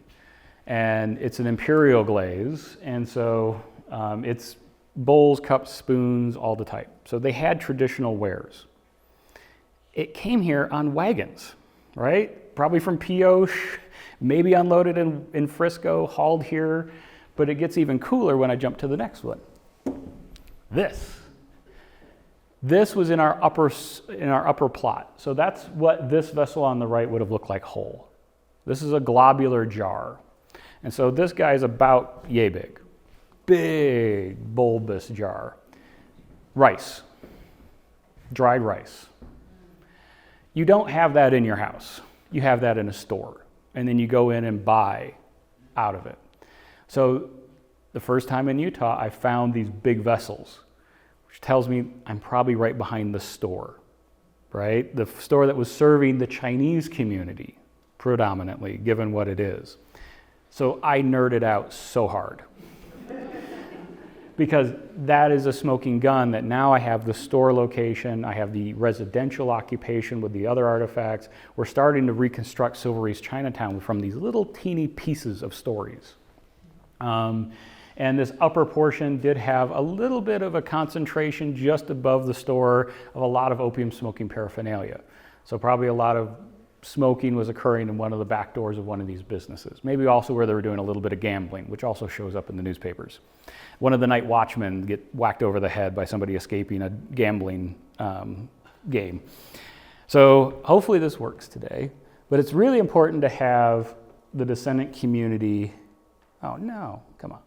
And it's an imperial glaze, and so it's bowls, cups, spoons, all the type. So they had traditional wares. It came here on wagons, right? Probably from Pioche, maybe unloaded in Frisco, hauled here, but it gets even cooler when I jump to the next one. This was in our upper plot. So that's what this vessel on the right would have looked like whole. This is a globular jar. And so this guy is about yay big. Big, bulbous jar. Rice. Dried rice. You don't have that in your house. You have that in a store. And then you go in and buy out of it. So the first time in Utah, I found these big vessels, which tells me I'm probably right behind the store, right? The store that was serving the Chinese community predominantly, given what it is. So I nerded out so hard. Because that is a smoking gun that now I have the store location, I have the residential occupation with the other artifacts. We're starting to reconstruct Silver Reef's Chinatown from these little teeny pieces of stories. And this upper portion did have a little bit of a concentration just above the store of a lot of opium smoking paraphernalia. So probably a lot of smoking was occurring in one of the back doors of one of these businesses. Maybe also where they were doing a little bit of gambling, which also shows up in the newspapers. One of the night watchmen get whacked over the head by somebody escaping a gambling game. So hopefully this works today, but it's really important to have the descendant community. Oh no, come on.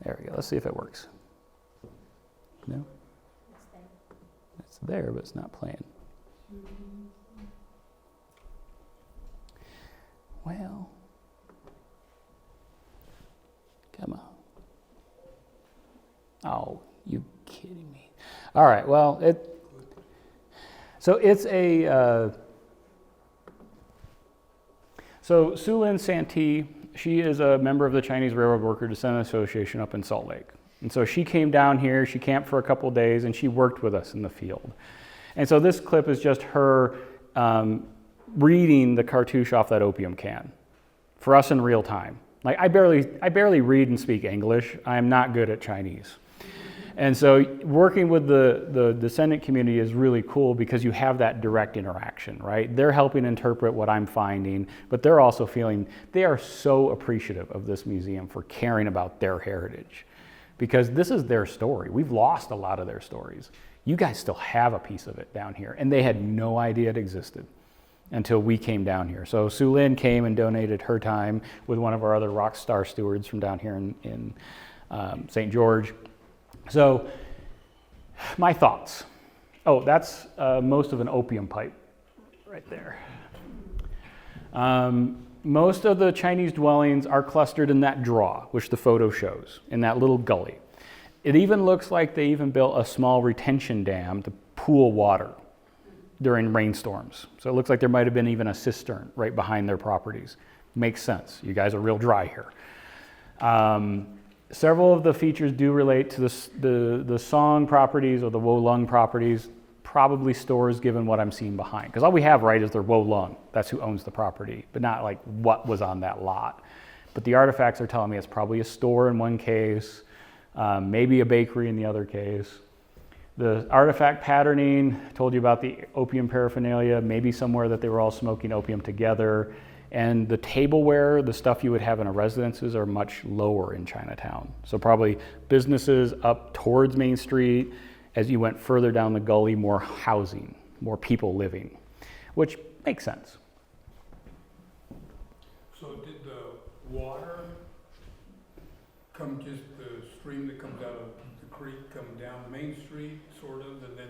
There we go, let's see if it works. No? It's there, but it's not playing. Well, come on. Oh, you kidding me. All right, well, so it's a, so Su-Lin Santee, she is a member of the Chinese Railroad Worker Descendant Association up in Salt Lake. And so she came down here, she camped for a couple of days, and she worked with us in the field. And so this clip is just her reading the cartouche off that opium can for us in real time. Like I barely read and speak English. I am not good at Chinese. And so working with the descendant community is really cool because you have that direct interaction, right? They're helping interpret what I'm finding, but they're also feeling, they are so appreciative of this museum for caring about their heritage. Because this is their story. We've lost a lot of their stories. You guys still have a piece of it down here, and they had no idea it existed. until we came down here. So Sue Lin came and donated her time with one of our other rock star stewards from down here in St. George. So my thoughts. Oh, that's most of an opium pipe right there. Most of the Chinese dwellings are clustered in that draw, which the photo shows, in that little gully. It even looks like they even built a small retention dam to pool water during rainstorms. So it looks like there might have been even a cistern right behind their properties. Makes sense. You guys are real dry here. Several of the features do relate to the Song properties or the Wolong properties, probably stores given what I'm seeing behind. Because all we have, right, is their Wolong. That's who owns the property, but not like what was on that lot. But the artifacts are telling me it's probably a store in one case, maybe a bakery in the other case. The artifact patterning, told you about the opium paraphernalia, maybe somewhere that they were all smoking opium together. And the tableware, the stuff you would have in a residences, are much lower in Chinatown. So probably businesses up towards Main Street. As you went further down the gully, more housing, more people living, which makes sense. So did the water come, just the stream that comes out of the creek come down Main Street, sort of, and then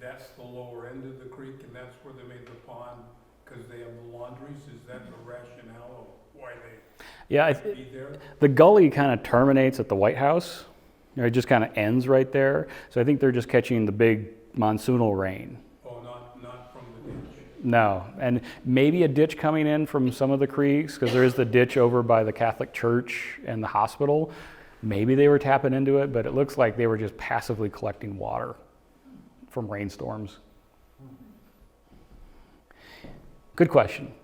that's the lower end of the creek, and that's where they made the pond, because they have the laundries? Is that the rationale of why they be there? The gully kind of terminates at the White House. It just kind of ends right there. So I think they're just catching the big monsoonal rain. Oh, not from the ditch? No, and maybe a ditch coming in from some of the creeks, because there is the ditch over by the Catholic Church and the hospital. Maybe they were tapping into it, but it looks like they were just passively collecting water from rainstorms. Good question.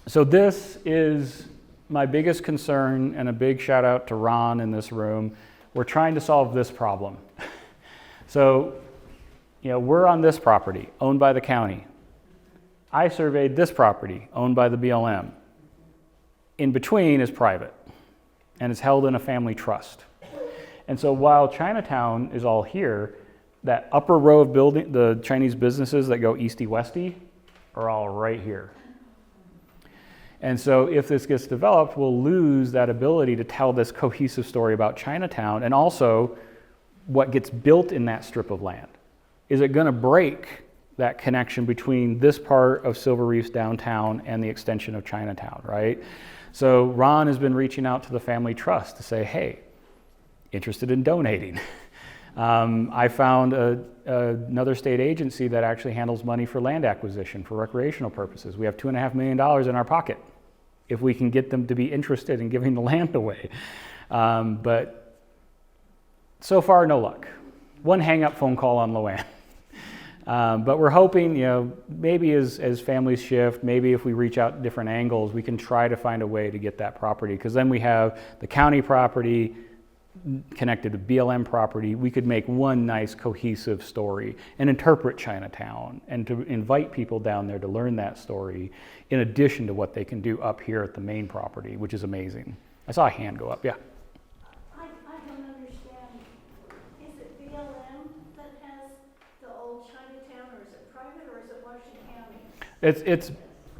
So this is my biggest concern, and a big shout out to Ron in this room. We're trying to solve this problem. So, we're on this property owned by the county. I surveyed this property owned by the BLM. In between is private, and it's held in a family trust. And so while Chinatown is all here, that upper row of building, the Chinese businesses that go easty-westy, are all right here. And so if this gets developed, we'll lose that ability to tell this cohesive story about Chinatown, and also what gets built in that strip of land. Is it going to break that connection between this part of Silver Reef's downtown and the extension of Chinatown, right? So Ron has been reaching out to the family trust to say, hey, interested in donating. I found another state agency that actually handles money for land acquisition for recreational purposes. We have $2.5 million in our pocket if we can get them to be interested in giving the land away. But so far, no luck. One hang-up phone call on Loanne. But we're hoping, maybe as families shift, maybe if we reach out different angles, we can try to find a way to get that property. Because then we have the county property connected to BLM property. We could make one nice cohesive story and interpret Chinatown, and to invite people down there to learn that story in addition to what they can do up here at the main property, which is amazing. I saw a hand go up. Yeah. I don't understand. Is it BLM that has the old Chinatown, or is it private, or is it Washington County? It's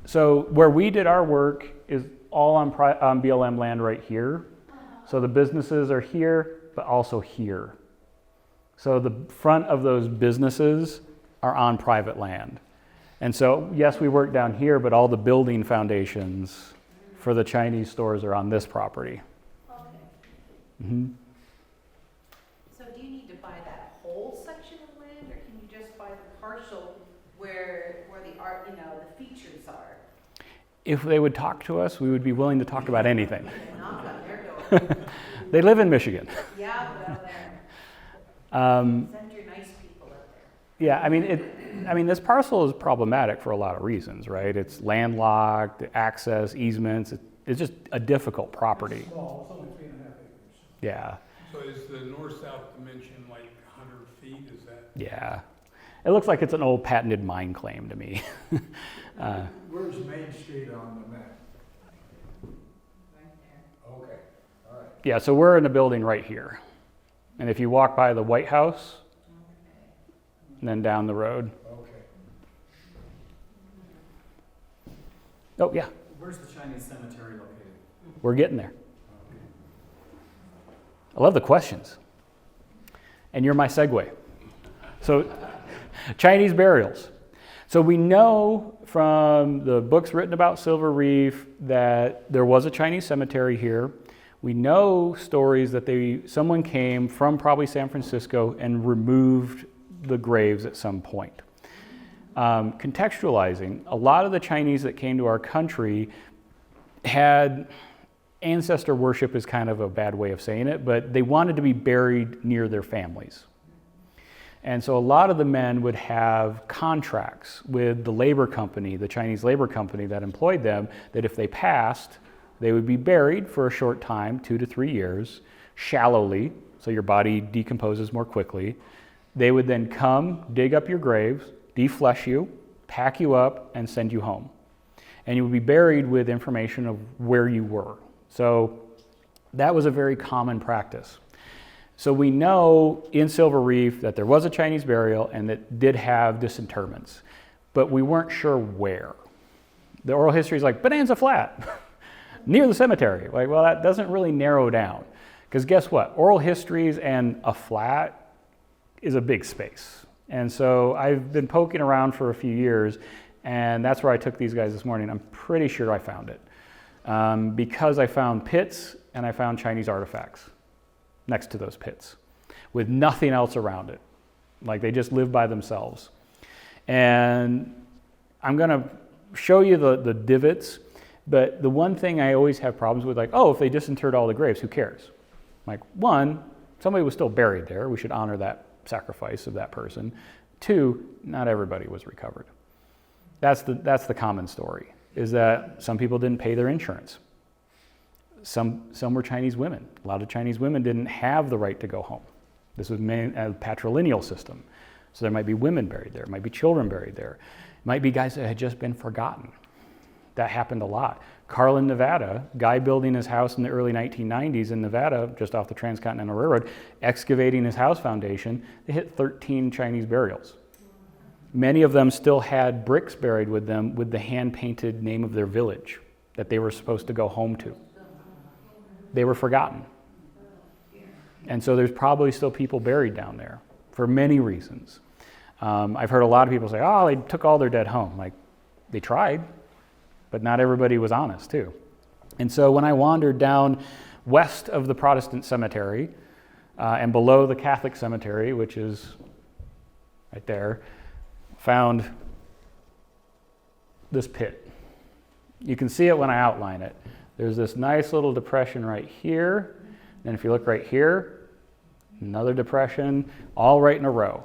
so where we did our work is all on BLM land right here. So the businesses are here, but also here. So the front of those businesses are on private land. And so, yes, we work down here, but all the building foundations for the Chinese stores are on this property. Okay. Mm-hmm. So do you need to buy that whole section of land, or can you just buy the parcel where the art, the features are? If they would talk to us, we would be willing to talk about anything. Knock on their door. They live in Michigan. Yeah, well, there. Send your nice people up there. Yeah, I mean, this parcel is problematic for a lot of reasons, right? It's landlocked, access, easements. It's just a difficult property. It's small, it's only 3.5 acres. Yeah, So is the north-south dimension like 100 feet, is that? yeah. It looks like it's an old patented mine claim to me. Where's Main Street on the map? Right there. Okay, all right. Yeah, so we're in a building right here. And if you walk by the White House, and then down the road. Okay. Oh, yeah, Where's the Chinese cemetery located? we're getting there. I love the questions. And you're my segue. So, Chinese burials. So we know from the books written about Silver Reef that there was a Chinese cemetery here. We know stories that someone came from probably San Francisco and removed the graves at some point. Contextualizing, a lot of the Chinese that came to our country had ancestor worship is kind of a bad way of saying it, but they wanted to be buried near their families. And so a lot of the men would have contracts with the labor company, the Chinese labor company that employed them, that if they passed, they would be buried for a short time, 2 to 3 years, shallowly, so your body decomposes more quickly. They would then come, dig up your graves, deflesh you, pack you up, and send you home. And you would be buried with information of where you were. So that was a very common practice. So we know in Silver Reef that there was a Chinese burial and that did have disinterments, but we weren't sure where. The oral history is like, Bonanza Flat, near the cemetery. Like, well, that doesn't really narrow down. Because guess what? Oral histories and a flat is a big space. And so I've been poking around for a few years, and that's where I took these guys this morning. I'm pretty sure I found it. Because I found pits and I found Chinese artifacts next to those pits with nothing else around it. Like they just live by themselves. And I'm going to show you the divots, but the one thing I always have problems with, like, oh, if they disinterred all the graves, who cares? Like, one, somebody was still buried there. We should honor that sacrifice of that person. Two, not everybody was recovered. That's the common story, is that some people didn't pay their insurance. Some were Chinese women. A lot of Chinese women didn't have the right to go home. This was a patrilineal system. So there might be women buried there, might be children buried there. It might be guys that had just been forgotten. That happened a lot. Carlin, Nevada, guy building his house in the early 1990s in Nevada, just off the Transcontinental Railroad, excavating his house foundation, they hit 13 Chinese burials. Many of them still had bricks buried with them with the hand-painted name of their village that they were supposed to go home to. They were forgotten. And so there's probably still people buried down there for many reasons. I've heard a lot of people say, oh, they took all their dead home. Like, they tried, but not everybody was honest too. And so when I wandered down west of the Protestant cemetery and below the Catholic cemetery, which is right there, found this pit. You can see it when I outline it. There's this nice little depression right here. And if you look right here, another depression, all right in a row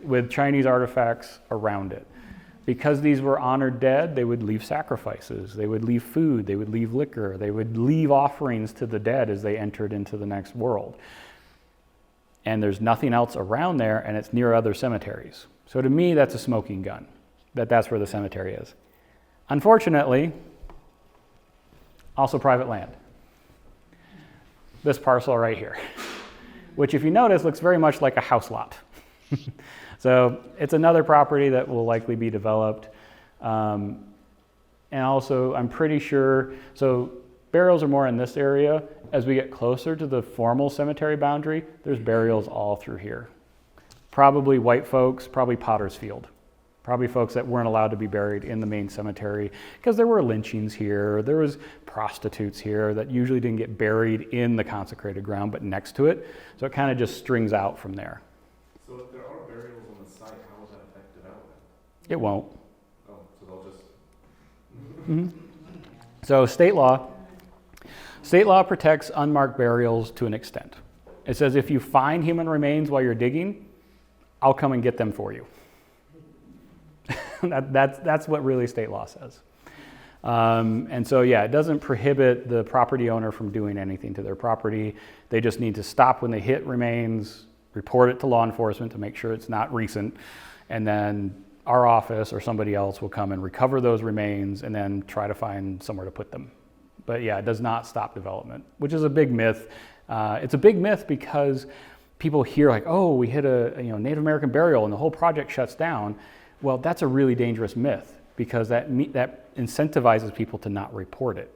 with Chinese artifacts around it. Because these were honored dead, they would leave sacrifices, they would leave food, they would leave liquor, they would leave offerings to the dead as they entered into the next world. And there's nothing else around there, and it's near other cemeteries. So to me, that's a smoking gun, that's where the cemetery is. Unfortunately, also private land. This parcel right here, which if you notice looks very much like a house lot. So it's another property that will likely be developed. And also I'm pretty sure, so burials are more in this area. As we get closer to the formal cemetery boundary, there's burials all through here. Probably white folks, probably Potter's Field. Probably folks that weren't allowed to be buried in the main cemetery because there were lynchings here, there was prostitutes here that usually didn't get buried in the consecrated ground but next to it. So it kind of just strings out from there. So if there are burials on the site, how will that affect development? It won't. Oh, so they'll just... Mm-hmm. So state law protects unmarked burials to an extent. It says if you find human remains while you're digging, I'll come and get them for you. That's what really state law says. And so, yeah, it doesn't prohibit the property owner from doing anything to their property. They just need to stop when they hit remains, report it to law enforcement to make sure it's not recent, and then our office or somebody else will come and recover those remains and then try to find somewhere to put them. But yeah, it does not stop development, which is a big myth. It's a big myth because people hear like, oh, we hit a Native American burial and the whole project shuts down. Well, that's a really dangerous myth because that incentivizes people to not report it.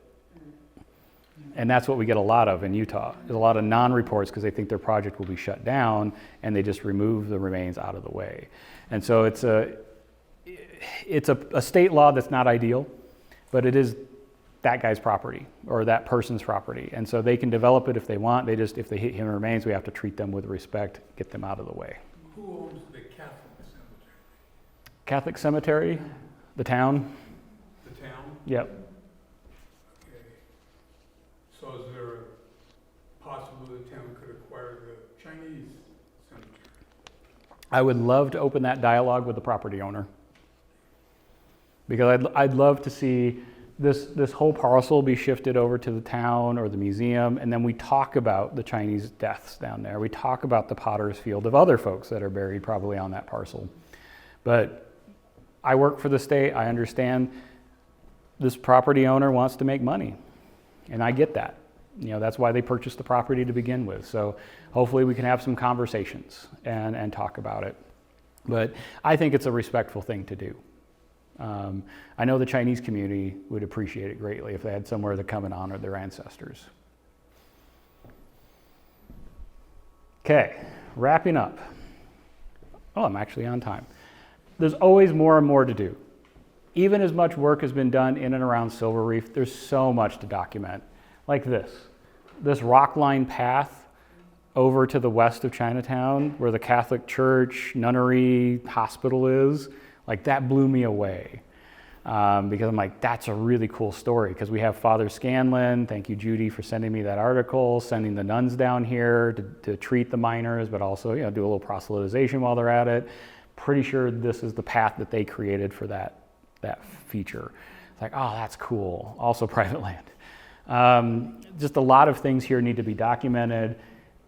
And that's what we get a lot of in Utah. There's a lot of non-reports because they think their project will be shut down, and they just remove the remains out of the way. And so it's a state law that's not ideal, but it is that guy's property or that person's property. And so they can develop it if they want. If they hit human remains, we have to treat them with respect, get them out of the way. Who owns the Catholic cemetery? Catholic cemetery, the town. The town? Yep. Okay. So is there a possibility the town could acquire the Chinese cemetery? I would love to open that dialogue with the property owner, because I'd love to see this whole parcel be shifted over to the town or the museum, and then we talk about the Chinese deaths down there. We talk about the potter's field of other folks that are buried probably on that parcel. But I work for the state. I understand this property owner wants to make money, and I get that. That's why they purchased the property to begin with. So hopefully we can have some conversations and talk about it. But I think it's a respectful thing to do. I know the Chinese community would appreciate it greatly if they had somewhere to come and honor their ancestors. Okay, wrapping up. Oh, I'm actually on time. There's always more and more to do. Even as much work has been done in and around Silver Reef, there's so much to document. Like this rock line path over to the west of Chinatown, where the Catholic church, nunnery, hospital is. Like, that blew me away, because I'm like, that's a really cool story, because we have Father Scanlon. Thank you, Judy, for sending me that article, sending the nuns down here to treat the miners, but also do a little proselytization while they're at it. Pretty sure this is the path that they created for that feature. It's like, oh, that's cool. Also private land. Just a lot of things here need to be documented.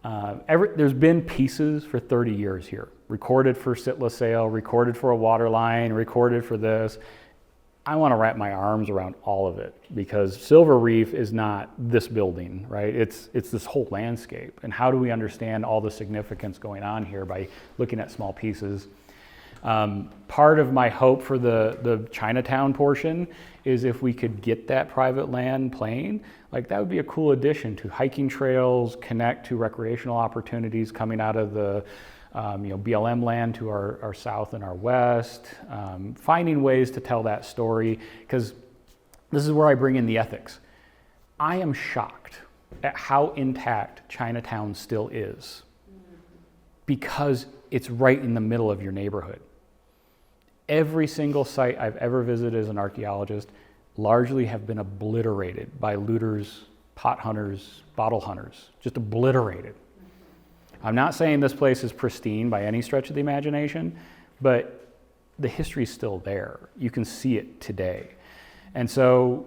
There's been pieces for 30 years here, recorded for Sitla sale, recorded for a water line, recorded for this. I want to wrap my arms around all of it, because Silver Reef is not this building, right? It's this whole landscape. And how do we understand all the significance going on here by looking at small pieces? Part of my hope for the Chinatown portion is if we could get that private land playing, like, that would be a cool addition to hiking trails, connect to recreational opportunities coming out of the BLM land to our south and our west, finding ways to tell that story, because this is where I bring in the ethics. I am shocked at how intact Chinatown still is, because it's right in the middle of your neighborhood. Every single site I've ever visited as an archaeologist largely have been obliterated by looters, pot hunters, bottle hunters, just obliterated. I'm not saying this place is pristine by any stretch of the imagination, but the history is still there. You can see it today. And so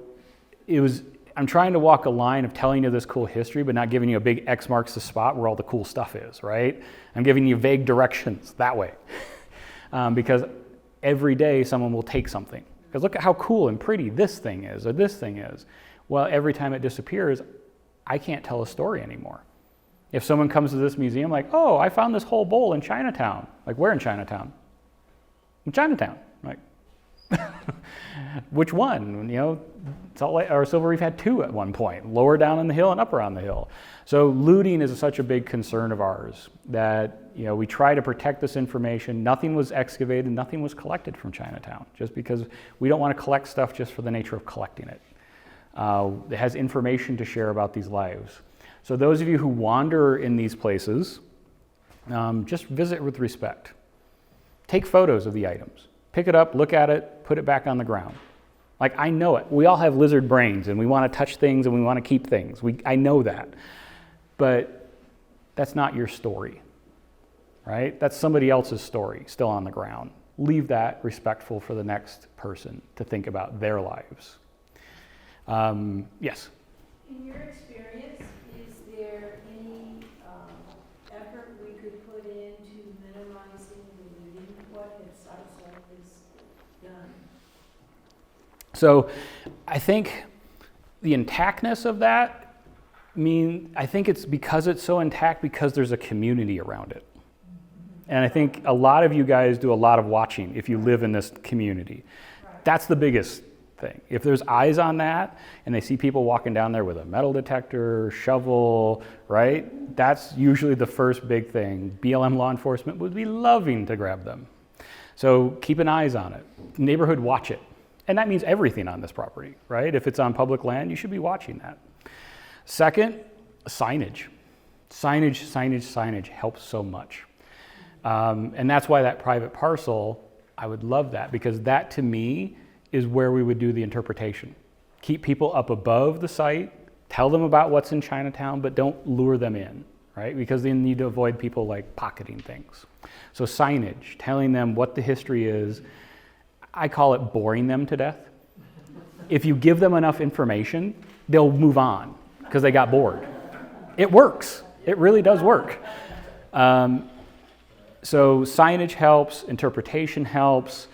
I'm trying to walk a line of telling you this cool history, but not giving you a big X marks the spot where all the cool stuff is, right? I'm giving you vague directions that way. Because every day someone will take something. Because look at how cool and pretty this thing is, or this thing is. Well, every time it disappears, I can't tell a story anymore. If someone comes to this museum like, oh, I found this whole bowl in Chinatown. Like, where in Chinatown? In Chinatown. Like, which one? Silver Reef had two at one point, lower down on the hill and upper on the hill. So looting is such a big concern of ours that we try to protect this information. Nothing was excavated, nothing was collected from Chinatown, just because we don't want to collect stuff just for the nature of collecting it. It has information to share about these lives. So those of you who wander in these places, just visit with respect. Take photos of the items. Pick it up, look at it, put it back on the ground. Like, I know it. We all have lizard brains, and we want to touch things and we want to keep things. I know that. But that's not your story, right? That's somebody else's story still on the ground. Leave that respectful for the next person to think about their lives. Yes? In your experience, is there any effort we could put into minimizing the looting? What has Southside done? So I think the intactness of that, I think it's because it's so intact because there's a community around it. And I think a lot of you guys do a lot of watching if you live in this community. That's the biggest thing. If there's eyes on that and they see people walking down there with a metal detector, shovel, right? That's usually the first big thing. BLM law enforcement would be loving to grab them. So keep an eyes on it. Neighborhood watch it. And that means everything on this property, right? If it's on public land, you should be watching that. Second, signage. Signage helps so much. And that's why that private parcel, I would love that, because that to me is where we would do the interpretation. Keep people up above the site, tell them about what's in Chinatown, but don't lure them in, right? Because they need to avoid people like pocketing things. So signage, telling them what the history is, I call it boring them to death. If you give them enough information, they'll move on because they got bored. It works. It really does work. So signage helps, interpretation helps,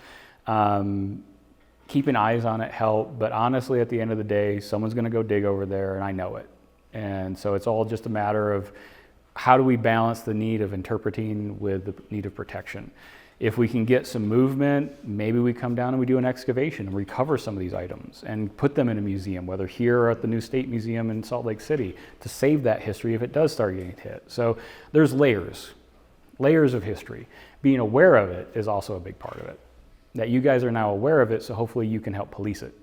keeping eyes on it help, but honestly, at the end of the day, someone's gonna go dig over there, and I know it. And so it's all just a matter of how do we balance the need of interpreting with the need of protection. If we can get some movement, maybe we come down and we do an excavation and recover some of these items and put them in a museum, whether here or at the new State Museum in Salt Lake City, to save that history if it does start getting hit. So there's layers of history. Being aware of it is also a big part of it. That you guys are now aware of it, so hopefully you can help police it.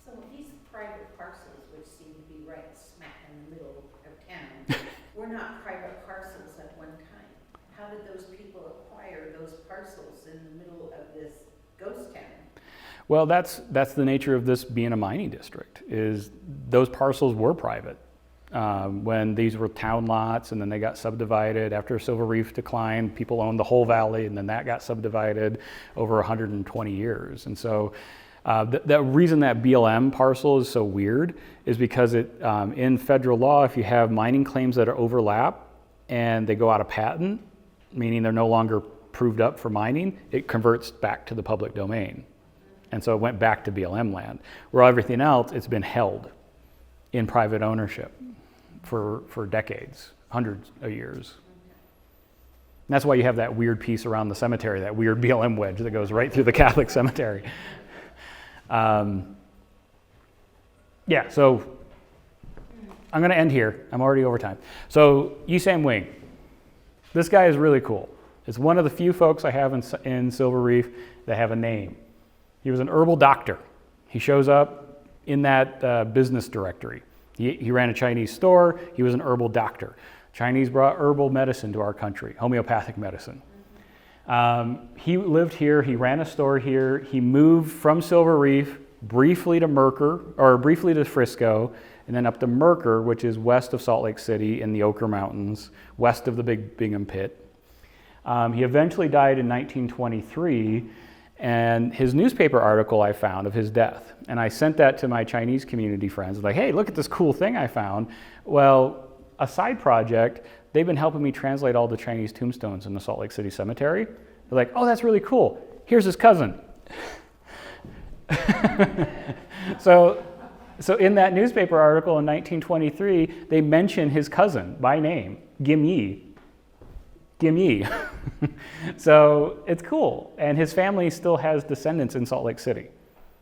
So these private parcels, which seem to be right smack in the middle of town, were not private parcels at one time. How did those people acquire those parcels in the middle of this ghost town? Well, that's the nature of this being a mining district, is those parcels were private. When these were town lots and then they got subdivided after Silver Reef declined, people owned the whole valley and then that got subdivided over 120 years. And so the reason that BLM parcel is so weird is because it, in federal law, if you have mining claims that are overlap and they go out of patent, meaning they're no longer proved up for mining, it converts back to the public domain. And so it went back to BLM land, where everything else, it's been held in private ownership for decades, hundreds of years. And that's why you have that weird piece around the cemetery, that weird BLM wedge that goes right through the Catholic cemetery. Yeah, so I'm gonna end here. I'm already over time. So Yi-Sam Wing, this guy is really cool. It's one of the few folks I have in Silver Reef that have a name. He was an herbal doctor. He shows up in that business directory. He ran a Chinese store. He was an herbal doctor. Chinese brought herbal medicine to our country, homeopathic medicine. He lived here. He ran a store here. He moved from Silver Reef briefly to Frisco, and then up to Mercer, which is west of Salt Lake City in the Ochre Mountains, west of the Big Bingham Pit. He eventually died in 1923. And his newspaper article I found of his death, and I sent that to my Chinese community friends, like, hey, look at this cool thing I found. Well, a side project, they've been helping me translate all the Chinese tombstones in the Salt Lake City Cemetery. They're like, oh, that's really cool. Here's his cousin. So in that newspaper article in 1923, they mention his cousin by name, Gim Yi. So it's cool. And his family still has descendants in Salt Lake City.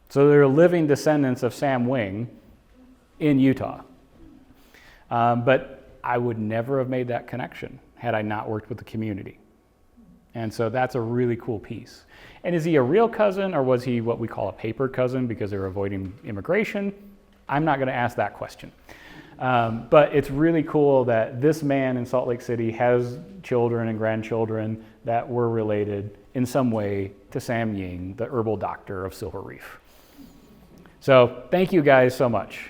So they're living descendants of Sam Wing in Utah. But I would never have made that connection had I not worked with the community. And so that's a really cool piece. And is he a real cousin, or was he what we call a paper cousin because they were avoiding immigration? I'm not going to ask that question. But it's really cool that this man in Salt Lake City has children and grandchildren that were related in some way to Sam Ying, the herbal doctor of Silver Reef. So thank you guys so much.